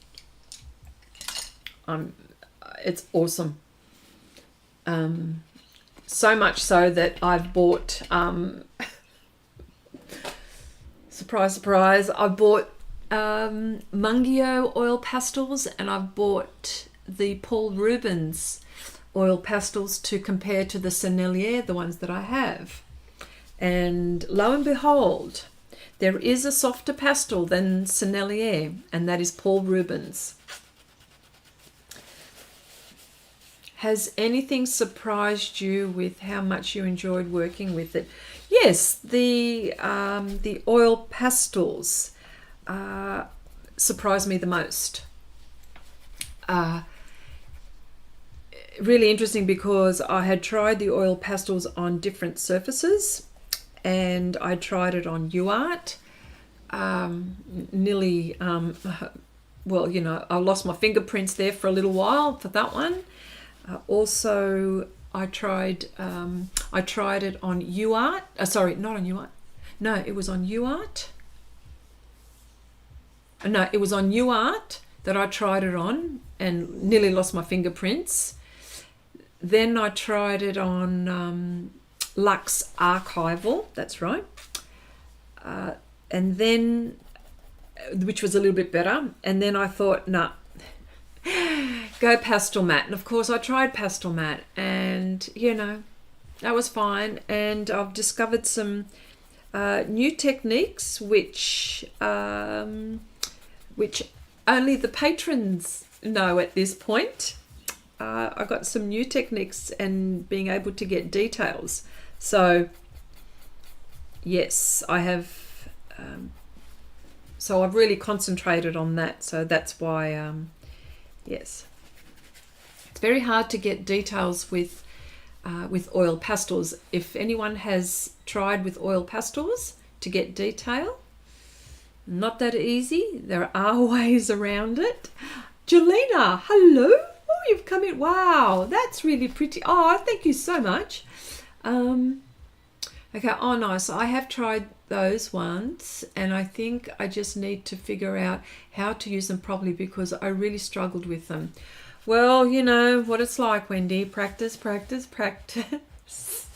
It's awesome. So much so that I've bought, surprise, surprise, I bought Mungio oil pastels, and I've bought the Paul Rubens oil pastels to compare to the Sennelier, the ones that I have. And lo and behold, there is a softer pastel than Sennelier, and that is Paul Rubens. Has anything surprised you with how much you enjoyed working with it? Yes, the oil pastels surprised me the most. Really interesting, because I had tried the oil pastels on different surfaces, and I tried it on UArt. Nearly, well, you know, I lost my fingerprints there for a little while for that one. Also, I tried it on UArt. Sorry, not on UArt. No, it was on UArt. No, it was on UArt that I tried it on and nearly lost my fingerprints. Then I tried it on Lux Archival. That's right. And then, which was a little bit better. And then I thought, nah, go Pastel Matte. And of course I tried Pastel Matte, and you know, that was fine. And I've discovered some new techniques which only the patrons know at this point. I got some new techniques and being able to get details. So yes, I have. So I've really concentrated on that. So that's why, yes, it's very hard to get details with oil pastels. If anyone has tried with oil pastels to get detail, not that easy. There are ways around it. Jelena, hello. Oh, you've come in. Wow, that's really pretty. Oh, thank you so much. Okay, oh nice. I have tried those ones, and I think I just need to figure out how to use them properly, because I really struggled with them. Well, you know what it's like, Wendy. Practice, practice, practice.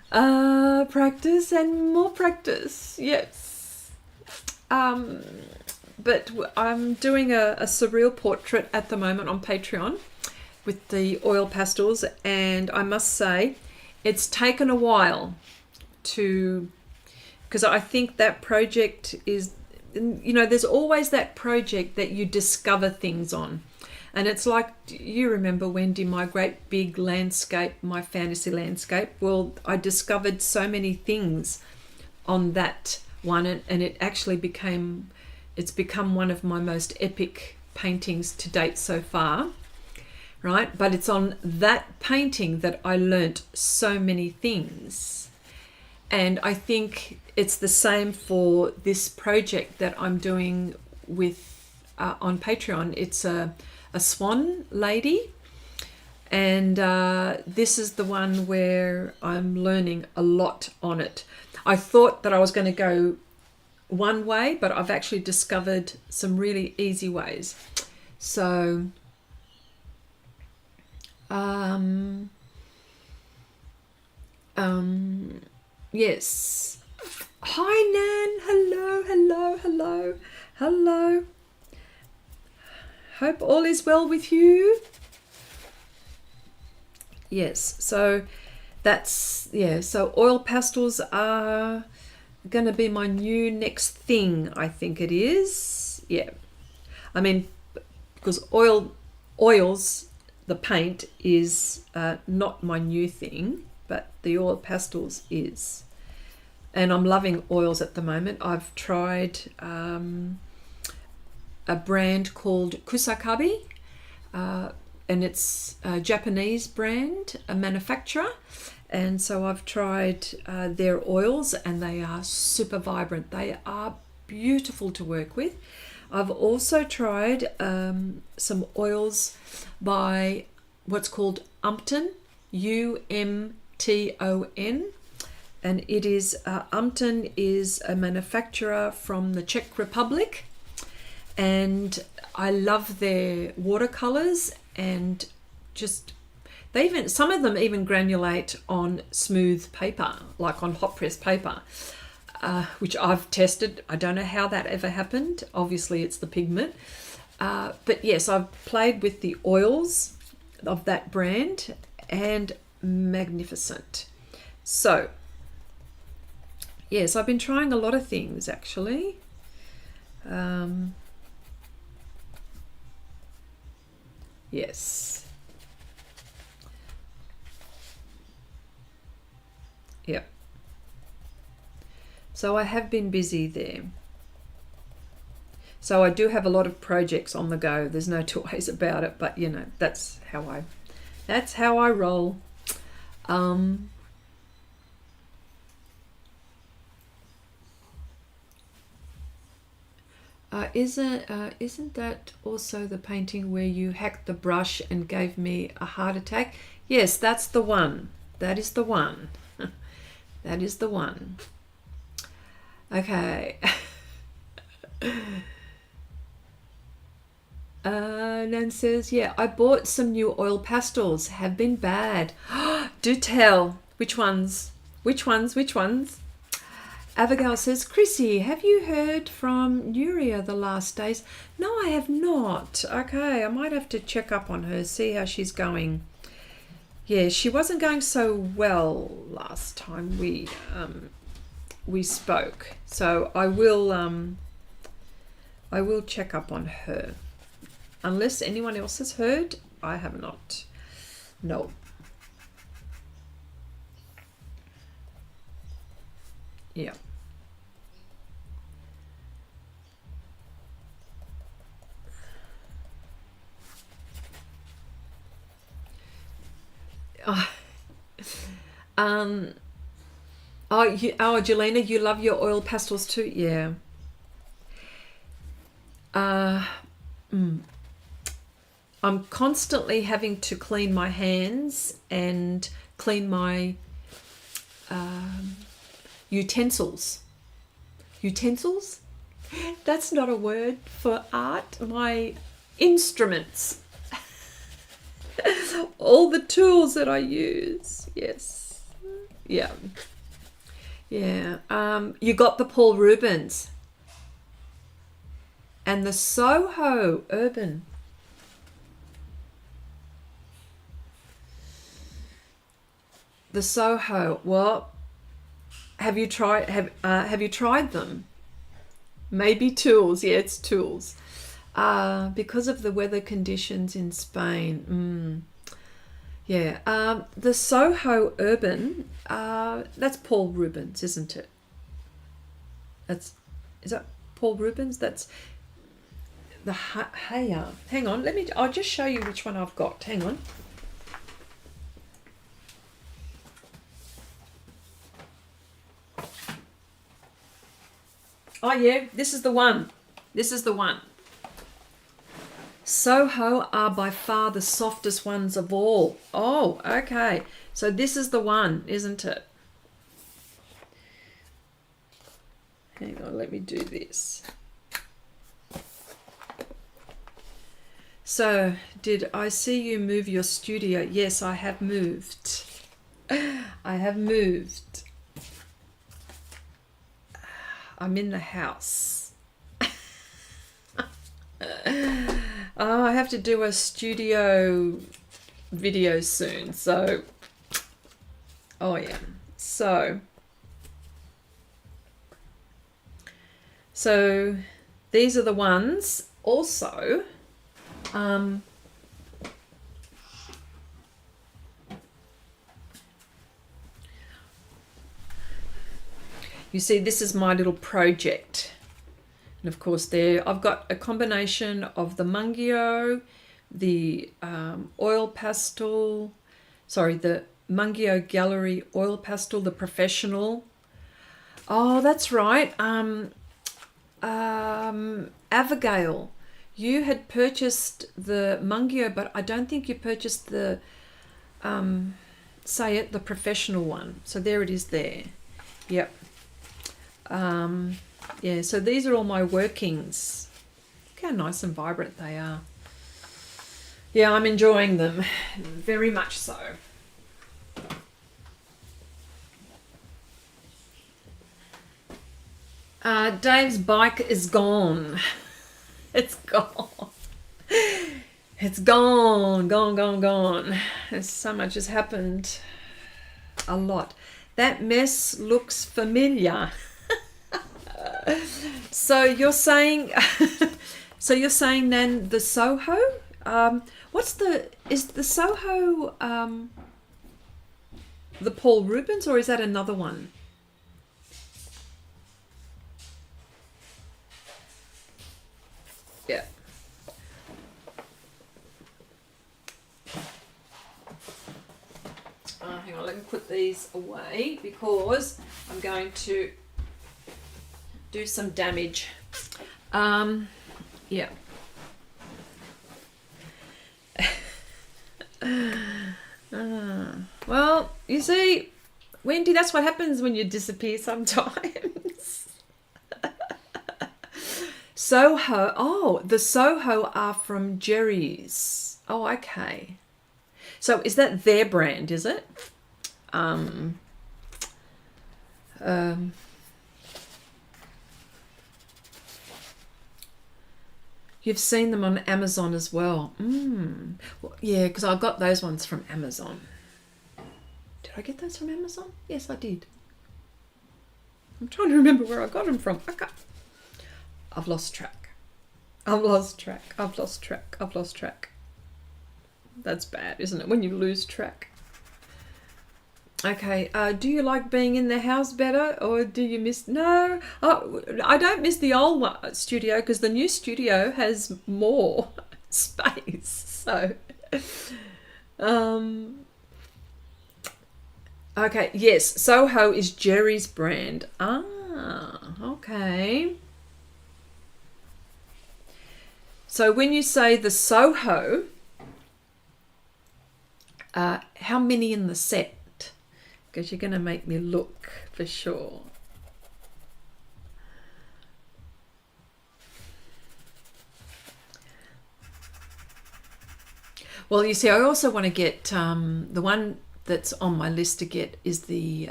Practice and more practice. Yes. But I'm doing a surreal portrait at the moment on Patreon with the oil pastels, and I must say it's taken a while because I think that project is, you know, there's always that project that you discover things on. And it's like, you remember, Wendy, my great big landscape, my fantasy landscape. Well, I discovered so many things on that one, and it actually it's become one of my most epic paintings to date so far, right? But it's on that painting that I learnt so many things. And I think it's the same for this project that I'm doing with on Patreon. It's a swan lady, and this is the one where I'm learning a lot on it. I thought that I was going to go one way, but I've actually discovered some really easy ways. So yes. Hi Nan, hello, hello, hello, hello. Hope all is well with you. Yes, so that's, yeah, so oil pastels are going to be my new next thing, I think it is. Yeah, I mean, because oils, the paint is not my new thing, but the oil pastels is. And I'm loving oils at the moment. I've tried a brand called Kusakabi, and it's a Japanese brand, a manufacturer. And so I've tried their oils, and they are super vibrant. They are beautiful to work with. I've also tried some oils by what's called Umpton, UMTON. and it is Umton is a manufacturer from the Czech Republic, and I love their watercolors, and just they even, some of them even granulate on smooth paper, like on hot press paper, which I've tested. I don't know how that ever happened. Obviously it's the pigment, but yes, I've played with the oils of that brand, and magnificent. So yes, I've been trying a lot of things actually. Yes. Yep. So I have been busy there. So I do have a lot of projects on the go. There's no two ways about it, but you know, that's how I roll. Isn't that also the painting where you hacked the brush and gave me a heart attack? Yes, that's the one. That is the one. That is the one. Okay. Nan says, yeah, I bought some new oil pastels. Have been bad. Do tell. Which ones? Which ones? Which ones? Abigail says, Chrissy, have you heard from Nuria the last days? No, I have not. Okay, I might have to check up on her, see how she's going. Yeah, she wasn't going so well last time we spoke. So I will check up on her. Unless anyone else has heard, I have not. No. Yeah. Jelena, you love your oil pastels too? Yeah. I'm constantly having to clean my hands and clean my utensils. Utensils? That's not a word for art. My instruments. All the tools that I use. Yes. Yeah. Yeah. You got the Paul Rubens and the Soho Urban. The Soho. Well, have you tried them? Maybe tools. Yeah, it's tools. Because of the weather conditions in Spain. Yeah. The Soho Urban, that's Paul Rubens, isn't it? Is that Paul Rubens? That's the hang on, I'll just show you which one I've got. Hang on. Oh yeah, this is the one. This is the one. Soho are by far the softest ones of all. Oh, okay. So this is the one, isn't it? Hang on, let me do this. So, did I see you move your studio? Yes, I have moved. I have moved. I'm in the house. Oh, I have to do a studio video soon. So, oh yeah. So these are the ones. Also, you see, this is my little project. And of course there, I've got a combination of the Mungio, the oil pastel, the Mungio Gallery oil pastel, the professional. Oh, that's right. Abigail, you had purchased the Mungio, but I don't think you purchased the, the professional one. So there it is there. Yep. Yeah, so these are all my workings. Look how nice and vibrant they are. Yeah, I'm enjoying them, very much so. Dave's bike is gone. It's gone. It's gone, gone. There's so much has happened. A lot. That mess looks familiar. So you're saying, then the Soho? Is the Soho the Paul Rubens, or is that another one? Yeah. Hang on, let me put these away because I'm going to do some damage. Yeah. Well, you see, Wendy, that's what happens when you disappear sometimes. Soho. Oh, the Soho are from Jerry's. Oh, okay. So is that their brand, is it? You've seen them on Amazon as well. Well, yeah, because I got those ones from Amazon. Did I get those from Amazon? Yes, I did. I'm trying to remember where I got them from. I've lost track. I've lost track. That's bad, isn't it, when you lose track? Okay, do you like being in the house better, or do you miss... No, I don't miss the old studio because the new studio has more space. So, okay, yes, Soho is Jerry's brand. Okay. So when you say the Soho, how many in the set? Because you're going to make me look for sure. Well, you see, I also want to get the one that's on my list to get is the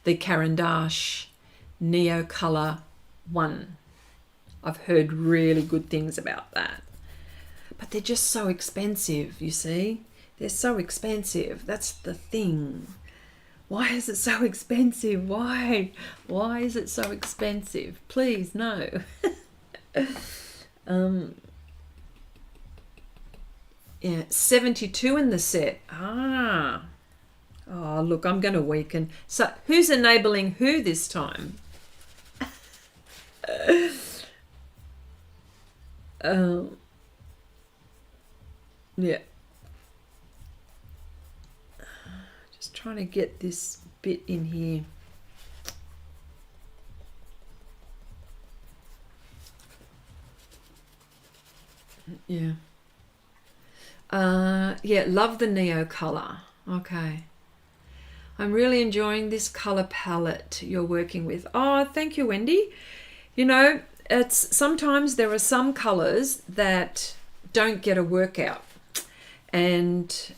Carandash Neo Color 1. I've heard really good things about that. But they're just so expensive, you see. They're so expensive. That's the thing. Why is it so expensive? Why is it so expensive? Please, no. Yeah, 72 in the set. Oh, look, I'm going to weaken. So who's enabling who this time? Yeah. Trying to get this bit in here. Yeah. Yeah, love the Neo color. Okay. I'm really enjoying this color palette you're working with. Oh, thank you, Wendy. You know, it's sometimes there are some colors that don't get a workout, and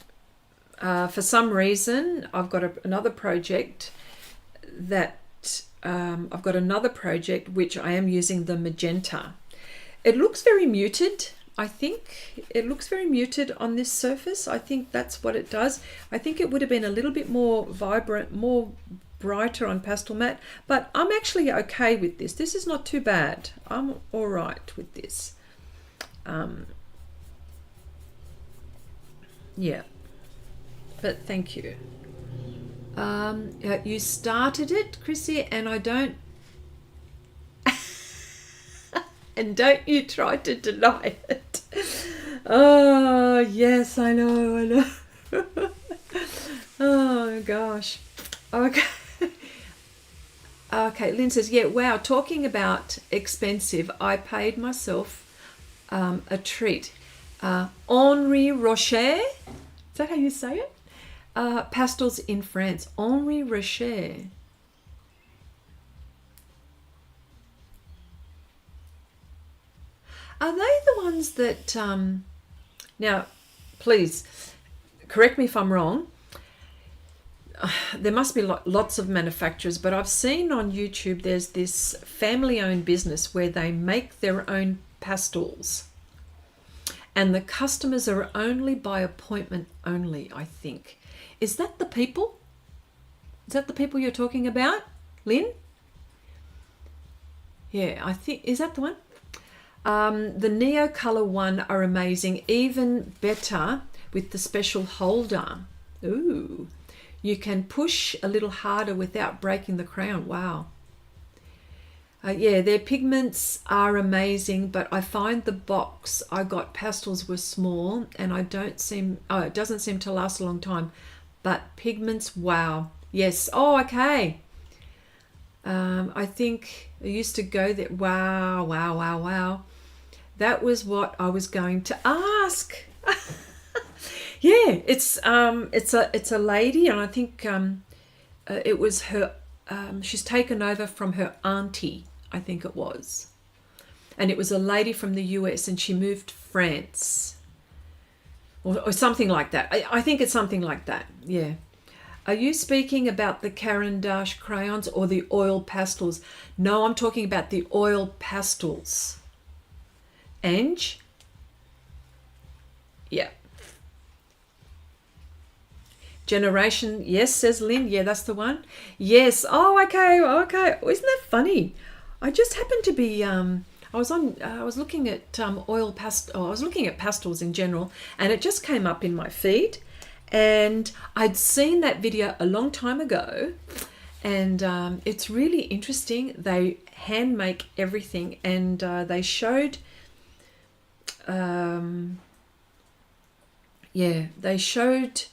for some reason I've got another project which I am using the magenta. It looks very muted. I think it looks very muted on this surface. I think that's what it does. I think it would have been a little bit more vibrant, more brighter on Pastel Matte, but I'm actually okay with this. This is not too bad. I'm all right with this. Yeah, but thank you. You started it, Chrissy, and I don't and don't you try to deny it. Oh, yes, I know. Oh, gosh. Okay. Okay, Lynn says, yeah, wow, talking about expensive, I paid myself a treat. Henri Rocher, is that how you say it? Pastels in France. Henri Rocher. Are they the ones that, now, please correct me if I'm wrong. There must be lots of manufacturers, but I've seen on YouTube there's this family-owned business where they make their own pastels. And the customers are only by appointment only, I think. Is that the people? Is that the people you're talking about, Lynn? Yeah, I think, is that the one? The Neo Color one are amazing, even better with the special holder. Ooh, you can push a little harder without breaking the crown. Wow. Yeah, their pigments are amazing, but I find the box I got pastels were small and it doesn't seem to last a long time. But pigments, wow. Yes. Oh, okay. I think I used to go there. Wow, wow, wow, wow. That was what I was going to ask. Yeah, it's a lady, and I think it was her. She's taken over from her auntie, I think it was, and it was a lady from the US, and she moved to France, or something like that. I think it's something like that. Yeah. Are you speaking about the Caran d'Ache crayons or the oil pastels? No, I'm talking about the oil pastels. Ange? Yeah. Generation, yes, says Lynn. Yeah, that's the one. Yes. Oh, okay, okay. Isn't that funny? I just happened to be I was looking at I was looking at pastels in general, and it just came up in my feed, and I'd seen that video a long time ago, and it's really interesting. They hand make everything, and they showed they showed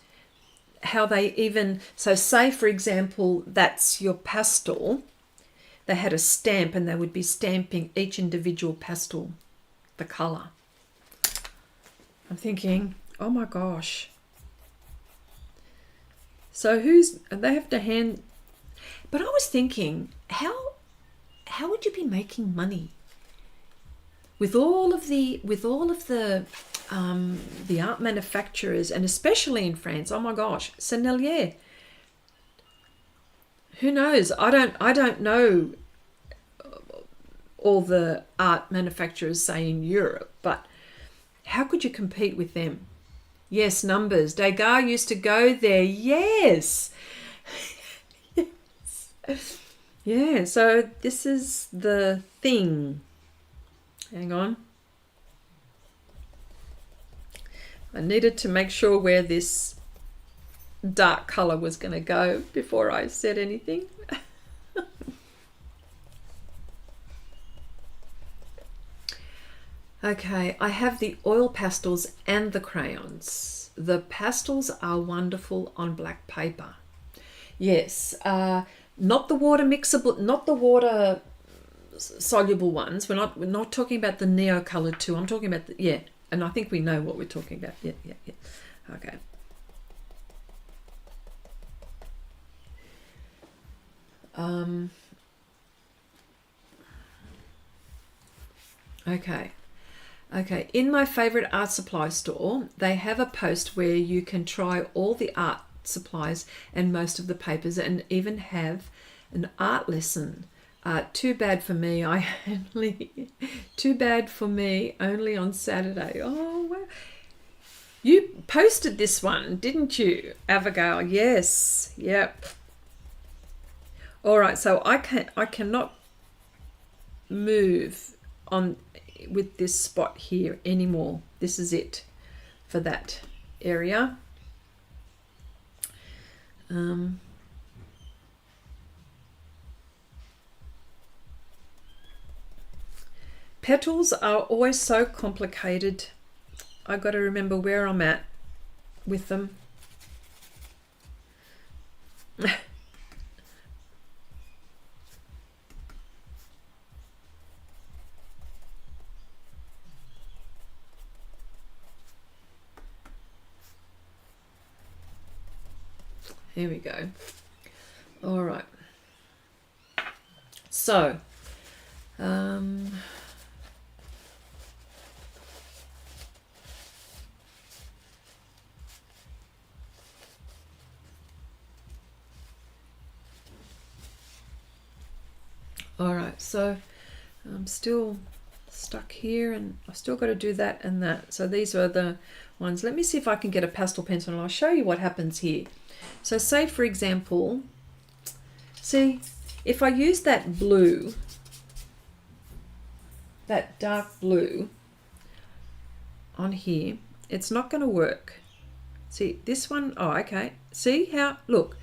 how they even, so say for example that's your pastel, they had a stamp and they would be stamping each individual pastel, the color. I'm thinking, oh my gosh. So they have to hand, but I was thinking, how would you be making money with all of the art manufacturers, and especially in France? Oh my gosh, Sennelier. Who knows? I don't know all the art manufacturers, say in Europe, but how could you compete with them? Yes, numbers. Degas used to go there. Yes. Yes. Yeah, so this is the thing. Hang on. I needed to make sure where this dark color was going to go before I said anything. Okay, I have the oil pastels and the crayons. The pastels are wonderful on black paper. Yes, not the water mixable, not the water soluble ones. We're not talking about the neo colored two. I'm talking about and I think we know what we're talking about. Yeah. Okay. Okay, in my favorite art supply store, they have a post where you can try all the art supplies and most of the papers, and even have an art lesson. Too bad for me, only on Saturday. Oh, wow. You posted this one, didn't you, Abigail? Yes, yep. All right, so I cannot move on with this spot here anymore. This is it for that area. Petals are always so complicated. I got to remember where I'm at with them. Here we go. All right. So, All right, so I'm still stuck here, and I've still got to do that and that. So these are the ones. Let me see if I can get a pastel pencil, and I'll show you what happens here. So say, for example, see, if I use that blue, that dark blue on here, it's not going to work. See, this one, oh, okay. See how, look,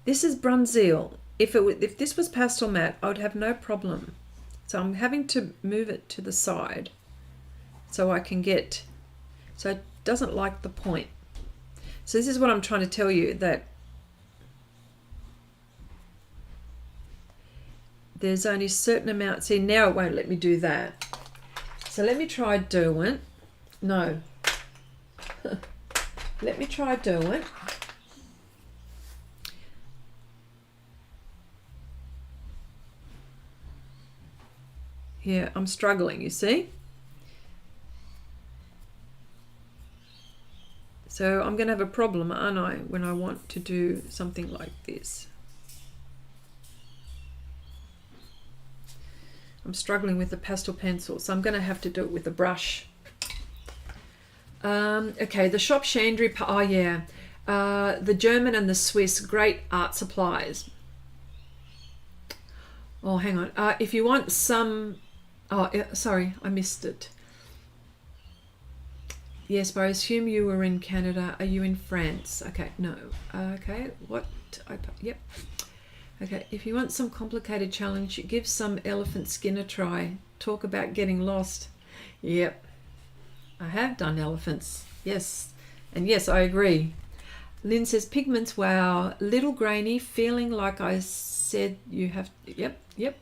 this is Bruynzeel. If this was pastel matte, I would have no problem. So I'm having to move it to the side so I can get, so it doesn't like the point. So this is what I'm trying to tell you, that there's only a certain amount. See, now it won't let me do that. So let me try Derwent. No. Let me try Derwent. Yeah, I'm struggling, you see. So I'm going to have a problem, aren't I, when I want to do something like this. I'm struggling with the pastel pencil, so I'm going to have to do it with a brush. Okay, the shop Chandry, oh yeah, the German and the Swiss, great art supplies. Oh, hang on. If you want some, oh, sorry, I missed it. Yes, but I assume you were in Canada. Are you in France? Okay, no. Okay, what? Yep. Okay, if you want some complicated challenge, give some elephant skin a try. Talk about getting lost. Yep. I have done elephants. Yes. And yes, I agree. Lynn says, pigments, wow. Little grainy, feeling like I said you have... Yep, yep.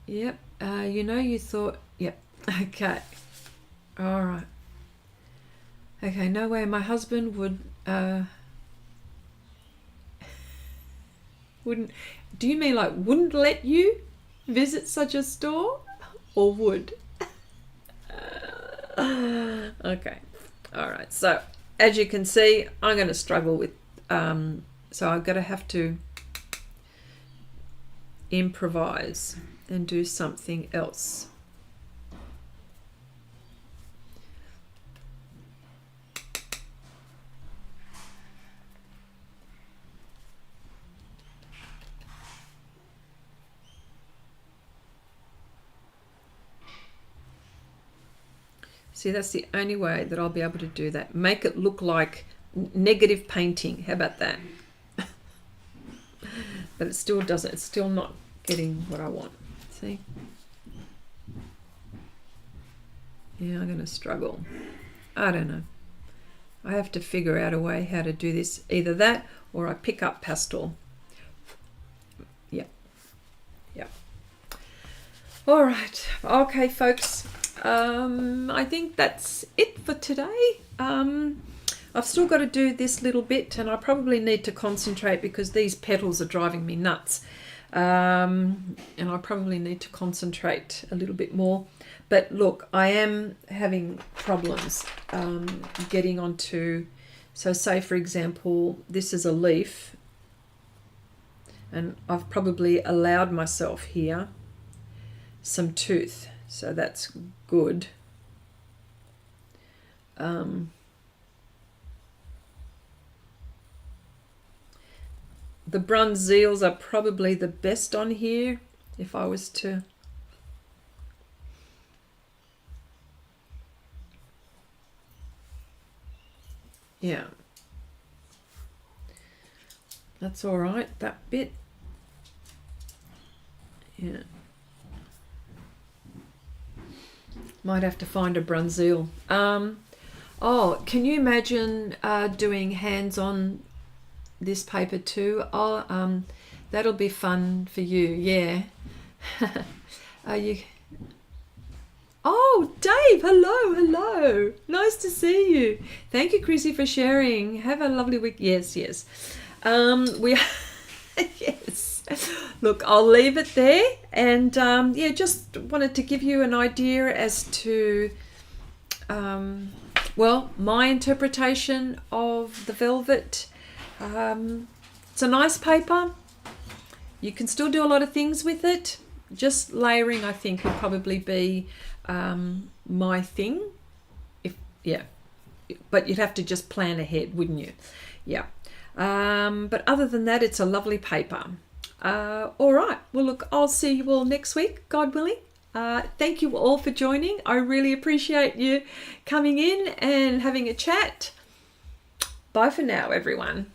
Yep. You know, you thought... Yep. Okay. All right. Okay, no way my husband would... wouldn't... Do you mean like wouldn't let you visit such a store? Or would? Okay. All right. So, as you can see, I'm going to struggle with... so I'm going to have to improvise and do something else. See, that's the only way that I'll be able to do that. Make it look like negative painting. How about that? But it still doesn't. It's still not getting what I want. See? Yeah, I'm going to struggle. I don't know. I have to figure out a way how to do this. Either that or I pick up pastel. Yeah. Yeah. All right. Okay, folks. I think that's it for today. I've still got to do this little bit, and I probably need to concentrate because these petals are driving me nuts. And I probably need to concentrate a little bit more. But look, I am having problems getting onto, so say for example, this is a leaf, and I've probably allowed myself here some tooth. So that's good. The Bruynzeels are probably the best on here if I was to... Yeah. That's all right, that bit. Yeah. Might have to find a Bruynzeel. Oh, can you imagine doing hands on this paper too? Oh, that'll be fun for you. Yeah. Are you? Oh, Dave. Hello, hello. Nice to see you. Thank you, Chrissy, for sharing. Have a lovely week. Yes, yes. We. Yes. Look, I'll leave it there, and yeah, just wanted to give you an idea as to well, my interpretation of the velvet. It's a nice paper. You can still do a lot of things with it. Just layering, I think, would probably be my thing. But you'd have to just plan ahead, wouldn't you? Yeah. But other than that, it's a lovely paper. All right. Well, look, I'll see you all next week, God willing. Thank you all for joining. I really appreciate you coming in and having a chat. Bye for now, everyone.